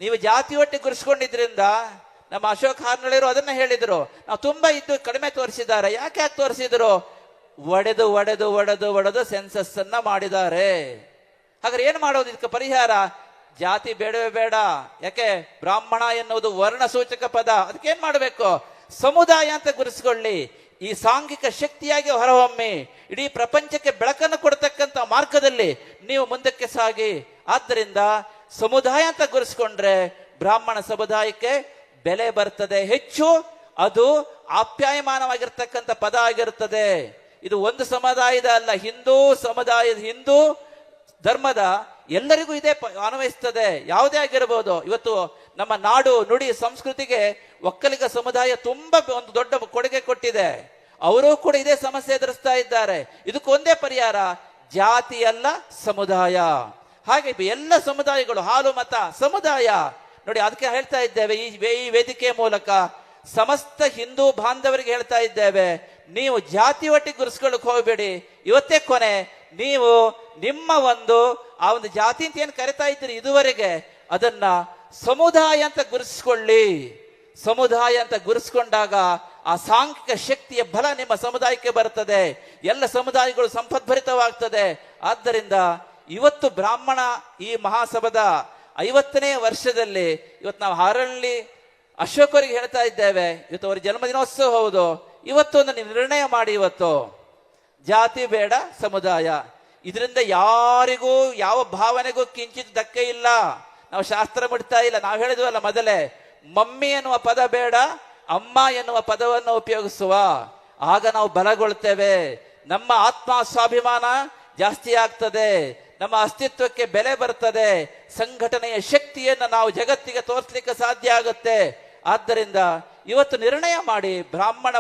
ನೀವು ಜಾತಿ ಒಟ್ಟೆ ಗುರುಸ್ಕೊಂಡಿದ್ರಿಂದ ನಮ್ಮ ಅಶೋಕ್ ಹಾರ್ನಳ್ಳಿರು ಅದನ್ನ ಹೇಳಿದ್ರು, ನಾವು ತುಂಬಾ ಇದ್ದು ಕಡಿಮೆ ತೋರಿಸಿದ್ದಾರೆ. ಯಾಕೆ ತೋರಿಸಿದ್ರು? ಒಡೆದು ಒಡೆದು ಒಡೆದು ಒಡೆದು ಸೆನ್ಸಸ್ ಅನ್ನ ಮಾಡಿದ್ದಾರೆ. ಹಾಗಾದ್ರೆ ಏನ್ ಮಾಡೋದು ಇದಕ್ಕೆ ಪರಿಹಾರ? ಜಾತಿ ಬೇಡವೇ ಬೇಡ. ಯಾಕೆ? ಬ್ರಾಹ್ಮಣ ಎನ್ನುವುದು ವರ್ಣ ಸೂಚಕ ಪದ. ಅದಕ್ಕೆ ಏನ್ ಮಾಡಬೇಕು? ಸಮುದಾಯ ಅಂತ ಗುರುಸ್ಕೊಳ್ಳಿ. ಈ ಸಾಂಘಿಕ ಶಕ್ತಿಯಾಗಿ ಹೊರಹೊಮ್ಮಿ ಇಡೀ ಪ್ರಪಂಚಕ್ಕೆ ಬೆಳಕನ್ನು ಕೊಡ್ತಕ್ಕಂಥ ಮಾರ್ಗದಲ್ಲಿ ನೀವು ಮುಂದಕ್ಕೆ ಸಾಗಿ. ಆದ್ದರಿಂದ ಸಮುದಾಯ ಅಂತ ಗುರುಸ್ಕೊಂಡ್ರೆ ಬ್ರಾಹ್ಮಣ ಸಮುದಾಯಕ್ಕೆ ಬೆಲೆ ಬರ್ತದೆ ಹೆಚ್ಚು. ಅದು ಆಪ್ಯಾಯಮಾನವಾಗಿರ್ತಕ್ಕಂಥ ಪದ ಆಗಿರುತ್ತದೆ. ಇದು ಒಂದು ಸಮುದಾಯದ ಅಲ್ಲ, ಹಿಂದೂ ಸಮುದಾಯದ, ಹಿಂದೂ ಧರ್ಮದ ಎಲ್ಲರಿಗೂ ಇದೇ ಅನ್ವಯಿಸ್ತದೆ. ಯಾವುದೇ ಆಗಿರಬಹುದು. ಇವತ್ತು ನಮ್ಮ ನಾಡು ನುಡಿ ಸಂಸ್ಕೃತಿಗೆ ಒಕ್ಕಲಿಗ ಸಮುದಾಯ ತುಂಬಾ ಒಂದು ದೊಡ್ಡ ಕೊಡುಗೆ ಕೊಟ್ಟಿದೆ. ಅವರು ಕೂಡ ಇದೇ ಸಮಸ್ಯೆ ಎದುರಿಸ್ತಾ ಇದ್ದಾರೆ. ಇದಕ್ಕೊಂದೇ ಪರಿಹಾರ, ಜಾತಿ ಅಲ್ಲ ಸಮುದಾಯ. ಹಾಗೆ ಎಲ್ಲ ಸಮುದಾಯಗಳು, ಹಾಲು ಮತ ಸಮುದಾಯ ನೋಡಿ. ಅದಕ್ಕೆ ಹೇಳ್ತಾ ಇದ್ದೇವೆ ಈ ವೇದಿಕೆಯ ಮೂಲಕ ಸಮಸ್ತ ಹಿಂದೂ ಬಾಂಧವರಿಗೆ ಹೇಳ್ತಾ ಇದ್ದೇವೆ, ನೀವು ಜಾತಿ ಒಟ್ಟಿಗೆ ಗುರುಸ್ಕೊಳ್ಳಕ್ ಹೋಗಬೇಡಿ. ಇವತ್ತೇ ಕೊನೆ. ನೀವು ನಿಮ್ಮ ಆ ಒಂದು ಜಾತಿ ಅಂತ ಏನು ಕರಿತಾ ಇದ್ದೀರಿ ಇದುವರೆಗೆ, ಅದನ್ನ ಸಮುದಾಯ ಅಂತ ಗುರುಸ್ಕೊಳ್ಳಿ. ಸಮುದಾಯ ಅಂತ ಗುರುಸ್ಕೊಂಡಾಗ ಆ ಸಾಂಘಿಕ ಶಕ್ತಿಯ ಬಲ ನಿಮ್ಮ ಸಮುದಾಯಕ್ಕೆ ಬರುತ್ತದೆ. ಎಲ್ಲ ಸಮುದಾಯಗಳು ಸಂಪದ್ಭರಿತವಾಗ್ತದೆ. ಆದ್ದರಿಂದ ಇವತ್ತು ಬ್ರಾಹ್ಮಣ ಈ ಮಹಾಸಭಾದ 50ನೇ ವರ್ಷದಲ್ಲಿ ಇವತ್ತು ನಾವು ಹಾರಳ್ಳಿ ಅಶೋಕ್ ಅವರಿಗೆ ಹೇಳ್ತಾ ಇದ್ದೇವೆ, ಇವತ್ತು ಅವರ ಜನ್ಮದಿನೋತ್ಸವ ಹೌದು. ಇವತ್ತು ಒಂದು ನಿರ್ಣಯ ಮಾಡಿ, ಇವತ್ತು ಜಾತಿ ಬೇಡ ಸಮುದಾಯ. ಇದರಿಂದ ಯಾರಿಗೂ ಯಾವ ಭಾವನೆಗೂ ಕಿಂಚಿತ್ ಧಕ್ಕೆ ಇಲ್ಲ. ನಾವು ಶಾಸ್ತ್ರ ಬಿಡ್ತಾ ಇಲ್ಲ. ನಾವು ಹೇಳಿದ್ವಲ್ಲ ಮೊದಲೇ, ಮಮ್ಮಿ ಎನ್ನುವ ಪದ ಬೇಡ, ಅಮ್ಮ ಎನ್ನುವ ಪದವನ್ನು ಉಪಯೋಗಿಸುವ. ಆಗ ನಾವು ಬಲಗೊಳ್ತೇವೆ. ನಮ್ಮ ಆತ್ಮ ಸ್ವಾಭಿಮಾನ ಜಾಸ್ತಿ ಆಗ್ತದೆ. ನಮ್ಮ ಅಸ್ತಿತ್ವಕ್ಕೆ ಬೆಲೆ ಬರ್ತದೆ. ಸಂಘಟನೆಯ ಶಕ್ತಿಯನ್ನು ನಾವು ಜಗತ್ತಿಗೆ ತೋರಿಸಲಿಕ್ಕೆ ಸಾಧ್ಯ ಆಗುತ್ತೆ. ಆದ್ದರಿಂದ ಇವತ್ತು ನಿರ್ಣಯ ಮಾಡಿ, ಬ್ರಾಹ್ಮಣ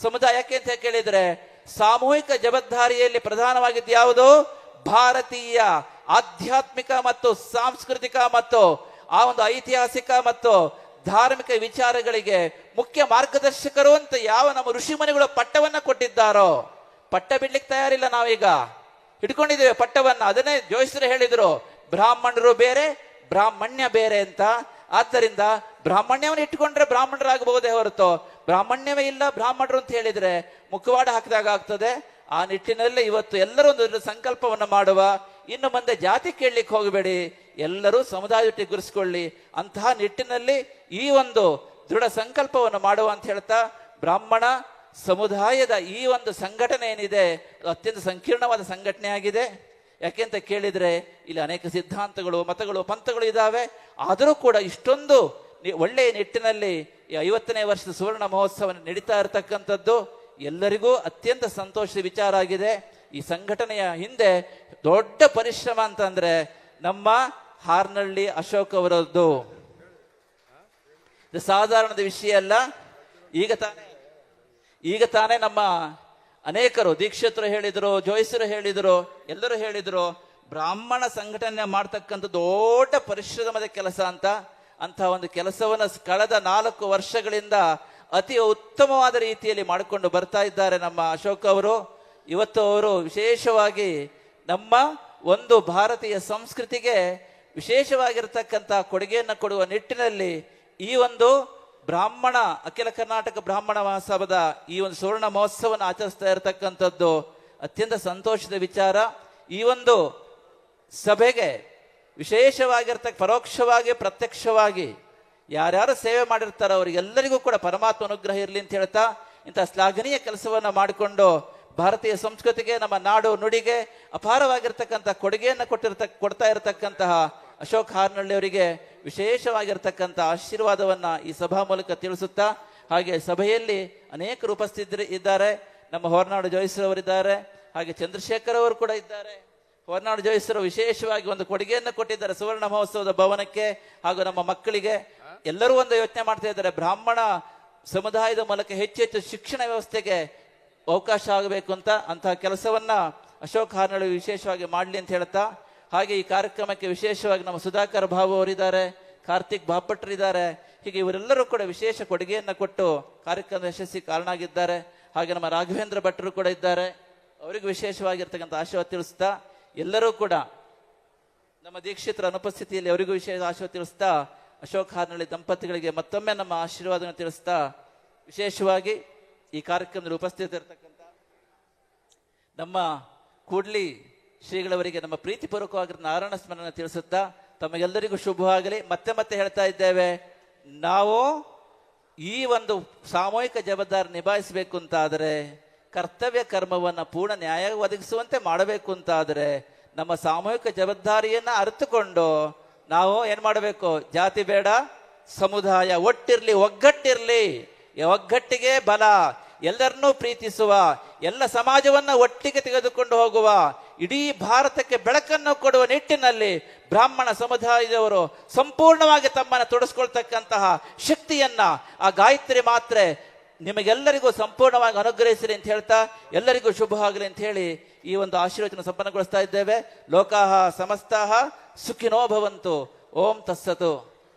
ಸಮುದಾಯಕ್ಕೆ ಅಂತ ಕೇಳಿದ್ರೆ ಸಾಮೂಹಿಕ ಜವಾಬ್ದಾರಿಯಲ್ಲಿ ಪ್ರಧಾನವಾಗಿದ್ದು ಯಾವುದು? ಭಾರತೀಯ ಆಧ್ಯಾತ್ಮಿಕ ಮತ್ತು ಸಾಂಸ್ಕೃತಿಕ ಮತ್ತು ಆ ಒಂದು ಐತಿಹಾಸಿಕ ಮತ್ತು ಧಾರ್ಮಿಕ ವಿಚಾರಗಳಿಗೆ ಮುಖ್ಯ ಮಾರ್ಗದರ್ಶಕರು ಅಂತ ಯಾವ ನಮ್ಮ ಋಷಿಮುನಿಗಳು ಪಟ್ಟವನ್ನ ಕೊಟ್ಟಿದ್ದಾರೋ, ಪಟ್ಟ ಬಿಡ್ಲಿಕ್ಕೆ ತಯಾರಿಲ್ಲ. ನಾವೀಗ ಹಿಡ್ಕೊಂಡಿದ್ದೇವೆ ಪಟ್ಟವನ್ನ. ಅದನ್ನೇ ಜೋಯಿಸರು ಹೇಳಿದ್ರು, ಬ್ರಾಹ್ಮಣರು ಬೇರೆ, ಬ್ರಾಹ್ಮಣ್ಯ ಬೇರೆ ಅಂತ. ಆದ್ದರಿಂದ ಬ್ರಾಹ್ಮಣ್ಯವನ್ನು ಇಟ್ಟುಕೊಂಡ್ರೆ ಬ್ರಾಹ್ಮಣರಾಗಬಹುದೇ ಹೊರತು ಬ್ರಾಹ್ಮಣ್ಯವೇ ಇಲ್ಲ ಬ್ರಾಹ್ಮಣರು ಅಂತ ಹೇಳಿದ್ರೆ ಮುಖವಾಡ ಹಾಕಿದಾಗ ಆಗ್ತದೆ. ಆ ನಿಟ್ಟಿನಲ್ಲಿ ಇವತ್ತು ಎಲ್ಲರೂ ಒಂದು ಸಂಕಲ್ಪವನ್ನು ಮಾಡುವ. ಇನ್ನು ಮುಂದೆ ಜಾತಿ ಕೇಳಲಿಕ್ಕೆ ಹೋಗಬೇಡಿ, ಎಲ್ಲರೂ ಸಮುದಾಯದೊಟ್ಟಿಗೆ ಗುರುಸ್ಕೊಳ್ಳಿ. ಅಂತಹ ನಿಟ್ಟಿನಲ್ಲಿ ಈ ಒಂದು ದೃಢ ಸಂಕಲ್ಪವನ್ನು ಮಾಡುವ ಅಂತ ಹೇಳ್ತಾ, ಬ್ರಾಹ್ಮಣ ಸಮುದಾಯದ ಈ ಒಂದು ಸಂಘಟನೆ ಏನಿದೆ ಅತ್ಯಂತ ಸಂಕೀರ್ಣವಾದ ಸಂಘಟನೆ ಆಗಿದೆ. ಯಾಕೆಂತ ಕೇಳಿದ್ರೆ ಇಲ್ಲಿ ಅನೇಕ ಸಿದ್ಧಾಂತಗಳು, ಮತಗಳು, ಪಂಥಗಳು ಇದ್ದಾವೆ. ಆದರೂ ಕೂಡ ಇಷ್ಟೊಂದು ಒಳ್ಳೆಯ ನಿಟ್ಟಿನಲ್ಲಿ ಈ 50ನೇ ವರ್ಷದ ಸುವರ್ಣ ಮಹೋತ್ಸವ ನಡೀತಾ ಇರತಕ್ಕಂಥದ್ದು ಎಲ್ಲರಿಗೂ ಅತ್ಯಂತ ಸಂತೋಷದ ವಿಚಾರ ಆಗಿದೆ. ಈ ಸಂಘಟನೆಯ ಹಿಂದೆ ದೊಡ್ಡ ಪರಿಶ್ರಮ ಅಂತಂದ್ರೆ ನಮ್ಮ ಹಾರ್ನಳ್ಳಿ ಅಶೋಕ್ ಅವರದ್ದು. ಇದು ಸಾಧಾರಣದ ವಿಷಯ ಅಲ್ಲ. ಈಗ ತಾನೇ ನಮ್ಮ ಅನೇಕರು ದೀಕ್ಷಿತರು ಹೇಳಿದ್ರು, ಜೋಯಿಸರು ಹೇಳಿದ್ರು, ಎಲ್ಲರೂ ಹೇಳಿದ್ರು, ಬ್ರಾಹ್ಮಣ ಸಂಘಟನೆ ಮಾಡ್ತಕ್ಕಂಥ ದೊಡ್ಡ ಪರಿಶ್ರಮದ ಕೆಲಸ ಅಂತ. ಅಂತ ಒಂದು ಕೆಲಸವನ್ನು ಕಳೆದ 4 ವರ್ಷಗಳಿಂದ ಅತಿ ಉತ್ತಮವಾದ ರೀತಿಯಲ್ಲಿ ಮಾಡಿಕೊಂಡು ಬರ್ತಾ ಇದ್ದಾರೆ ನಮ್ಮ ಅಶೋಕ್ ಅವರು. ಇವತ್ತು ಅವರು ವಿಶೇಷವಾಗಿ ನಮ್ಮ ಒಂದು ಭಾರತೀಯ ಸಂಸ್ಕೃತಿಗೆ ವಿಶೇಷವಾಗಿರತಕ್ಕಂಥ ಕೊಡುಗೆಯನ್ನು ಕೊಡುವ ನಿಟ್ಟಿನಲ್ಲಿ ಈ ಒಂದು ಬ್ರಾಹ್ಮಣ ಅಖಿಲ ಕರ್ನಾಟಕ ಬ್ರಾಹ್ಮಣ ಮಹಾಸಭಾದ ಈ ಒಂದು ಸುವರ್ಣ ಮಹೋತ್ಸವವನ್ನು ಆಚರಿಸ್ತಾ ಇರತಕ್ಕಂಥದ್ದು ಅತ್ಯಂತ ಸಂತೋಷದ ವಿಚಾರ. ಈ ಒಂದು ಸಭೆಗೆ ವಿಶೇಷವಾಗಿರ್ತಕ್ಕ ಪರೋಕ್ಷವಾಗಿ ಪ್ರತ್ಯಕ್ಷವಾಗಿ ಯಾರ್ಯಾರು ಸೇವೆ ಮಾಡಿರ್ತಾರೋ ಅವರಿಗೆಲ್ಲರಿಗೂ ಕೂಡ ಪರಮಾತ್ಮ ಅನುಗ್ರಹ ಇರಲಿ ಅಂತ ಹೇಳ್ತಾ ಇಂಥ ಶ್ಲಾಘನೀಯ ಕೆಲಸವನ್ನು ಮಾಡಿಕೊಂಡು ಭಾರತೀಯ ಸಂಸ್ಕೃತಿಗೆ ನಮ್ಮ ನಾಡು ನುಡಿಗೆ ಅಪಾರವಾಗಿರ್ತಕ್ಕಂಥ ಕೊಡುಗೆಯನ್ನು ಕೊಡ್ತಾ ಇರತಕ್ಕಂತಹ ಅಶೋಕ್ ಹಾರ್ನಳ್ಳಿ ಅವರಿಗೆ ವಿಶೇಷವಾಗಿರ್ತಕ್ಕಂಥ ಆಶೀರ್ವಾದವನ್ನ ಈ ಸಭಾ ಮೂಲಕ ತಿಳಿಸುತ್ತಾ, ಹಾಗೆ ಸಭೆಯಲ್ಲಿ ಅನೇಕರು ಉಪಸ್ಥಿತರಿದ್ದಾರೆ. ನಮ್ಮ ಹೊರನಾಡು ಜೋಯಿಸರವರಿದ್ದಾರೆ, ಹಾಗೆ ಚಂದ್ರಶೇಖರ್ ಅವರು ಕೂಡ ಇದ್ದಾರೆ. ಹೊರನಾಡು ಜೋಯಿಸರು ವಿಶೇಷವಾಗಿ ಒಂದು ಕೊಡುಗೆಯನ್ನು ಕೊಟ್ಟಿದ್ದಾರೆ ಸುವರ್ಣ ಮಹೋತ್ಸವದ ಭವನಕ್ಕೆ ಹಾಗೂ ನಮ್ಮ ಮಕ್ಕಳಿಗೆ. ಎಲ್ಲರೂ ಒಂದು ಯೋಚನೆ ಮಾಡ್ತಾ ಇದ್ದಾರೆ, ಬ್ರಾಹ್ಮಣ ಸಮುದಾಯದ ಮೂಲಕ ಹೆಚ್ಚು ಶಿಕ್ಷಣ ವ್ಯವಸ್ಥೆಗೆ ಅವಕಾಶ ಆಗಬೇಕು ಅಂತ. ಅಂತಹ ಕೆಲಸವನ್ನ ಅಶೋಕ್ ಹಾರ್ನಳ್ಳಿ ವಿಶೇಷವಾಗಿ ಮಾಡಲಿ ಅಂತ ಹೇಳ್ತಾ, ಹಾಗೆ ಈ ಕಾರ್ಯಕ್ರಮಕ್ಕೆ ವಿಶೇಷವಾಗಿ ನಮ್ಮ ಸುಧಾಕರ್ ಬಾಬು ಅವರಿದ್ದಾರೆ, ಕಾರ್ತಿಕ್ ಬಾಪಟ್ರಿದ್ದಾರೆ. ಹೀಗೆ ಇವರೆಲ್ಲರೂ ಕೂಡ ವಿಶೇಷ ಕೊಡುಗೆಯನ್ನು ಕೊಟ್ಟು ಕಾರ್ಯಕ್ರಮದ ಯಶಸ್ಸಿಗೆ ಕಾರಣ ಆಗಿದ್ದಾರೆ. ಹಾಗೆ ನಮ್ಮ ರಾಘವೇಂದ್ರ ಭಟ್ರು ಕೂಡ ಇದ್ದಾರೆ, ಅವರಿಗೂ ವಿಶೇಷವಾಗಿರ್ತಕ್ಕಂಥ ಆಶೀರ್ವಾದ ತಿಳಿಸ್ತಾ, ಎಲ್ಲರೂ ಕೂಡ ನಮ್ಮ ದೀಕ್ಷಿತರ ಅನುಪಸ್ಥಿತಿಯಲ್ಲಿ ಅವರಿಗೂ ವಿಶೇಷ ಆಶೀರ್ವಾದ ತಿಳಿಸ್ತಾ, ಅಶೋಕ್ ಹಾರ್ನಳ್ಳಿ ದಂಪತಿಗಳಿಗೆ ಮತ್ತೊಮ್ಮೆ ನಮ್ಮ ಆಶೀರ್ವಾದವನ್ನು ತಿಳಿಸ್ತಾ, ವಿಶೇಷವಾಗಿ ಈ ಕಾರ್ಯಕ್ರಮದಲ್ಲಿ ಉಪಸ್ಥಿತರಿರ್ತಕ್ಕಂಥ ನಮ್ಮ ಕೂಡ್ಲಿ ಶ್ರೀಗಳವರಿಗೆ ನಮ್ಮ ಪ್ರೀತಿಪೂರ್ವಕವಾಗಿ ನಾರಾಯಣ ಸ್ಮರಣೆ ತಿಳಿಸುತ್ತಾ ತಮಗೆಲ್ಲರಿಗೂ ಶುಭವಾಗಲಿ. ಮತ್ತೆ ಮತ್ತೆ ಹೇಳ್ತಾ ಇದ್ದೇವೆ, ನಾವು ಈ ಒಂದು ಸಾಮೂಹಿಕ ಜವಾಬ್ದಾರಿ ನಿಭಾಯಿಸಬೇಕು ಅಂತಾದರೆ, ಕರ್ತವ್ಯ ಕರ್ಮವನ್ನು ಪೂರ್ಣ ನ್ಯಾಯ ಒದಗಿಸುವಂತೆ ಮಾಡಬೇಕು ಅಂತಾದರೆ ನಮ್ಮ ಸಾಮೂಹಿಕ ಜವಾಬ್ದಾರಿಯನ್ನ ಅರಿತುಕೊಂಡು ನಾವು ಏನ್ ಮಾಡಬೇಕು? ಜಾತಿ ಬೇಡ, ಸಮುದಾಯ ಒಟ್ಟಿರ್ಲಿ, ಒಗ್ಗಟ್ಟಿರ್ಲಿ, ಒಗ್ಗಟ್ಟಿಗೆ ಬಲ, ಎಲ್ಲರನ್ನೂ ಪ್ರೀತಿಸುವ, ಎಲ್ಲ ಸಮಾಜವನ್ನ ಒಟ್ಟಿಗೆ ತೆಗೆದುಕೊಂಡು ಹೋಗುವ, ಇಡೀ ಭಾರತಕ್ಕೆ ಬೆಳಕನ್ನು ಕೊಡುವ ನಿಟ್ಟಿನಲ್ಲಿ ಬ್ರಾಹ್ಮಣ ಸಮುದಾಯದವರು ಸಂಪೂರ್ಣವಾಗಿ ತಮ್ಮನ್ನು ತೊಡಸ್ಕೊಳ್ತಕ್ಕಂತಹ ಶಕ್ತಿಯನ್ನ ಆ ಗಾಯತ್ರಿ ಮಾತ್ರೆ ನಿಮಗೆಲ್ಲರಿಗೂ ಸಂಪೂರ್ಣವಾಗಿ ಅನುಗ್ರಹಿಸಲಿ ಅಂತ ಹೇಳ್ತಾ, ಎಲ್ಲರಿಗೂ ಶುಭವಾಗಲಿ ಅಂತ ಹೇಳಿ ಈ ಒಂದು ಆಶೀರ್ವಚನ ಸಂಪನ್ನಗೊಳಿಸ್ತಾ ಇದ್ದೇವೆ. ಲೋಕಾಹ ಸಮಸ್ತಾಹ ಸುಖಿನೋ ಭವಂತು. ಓಂ ತಸ್ಸತು.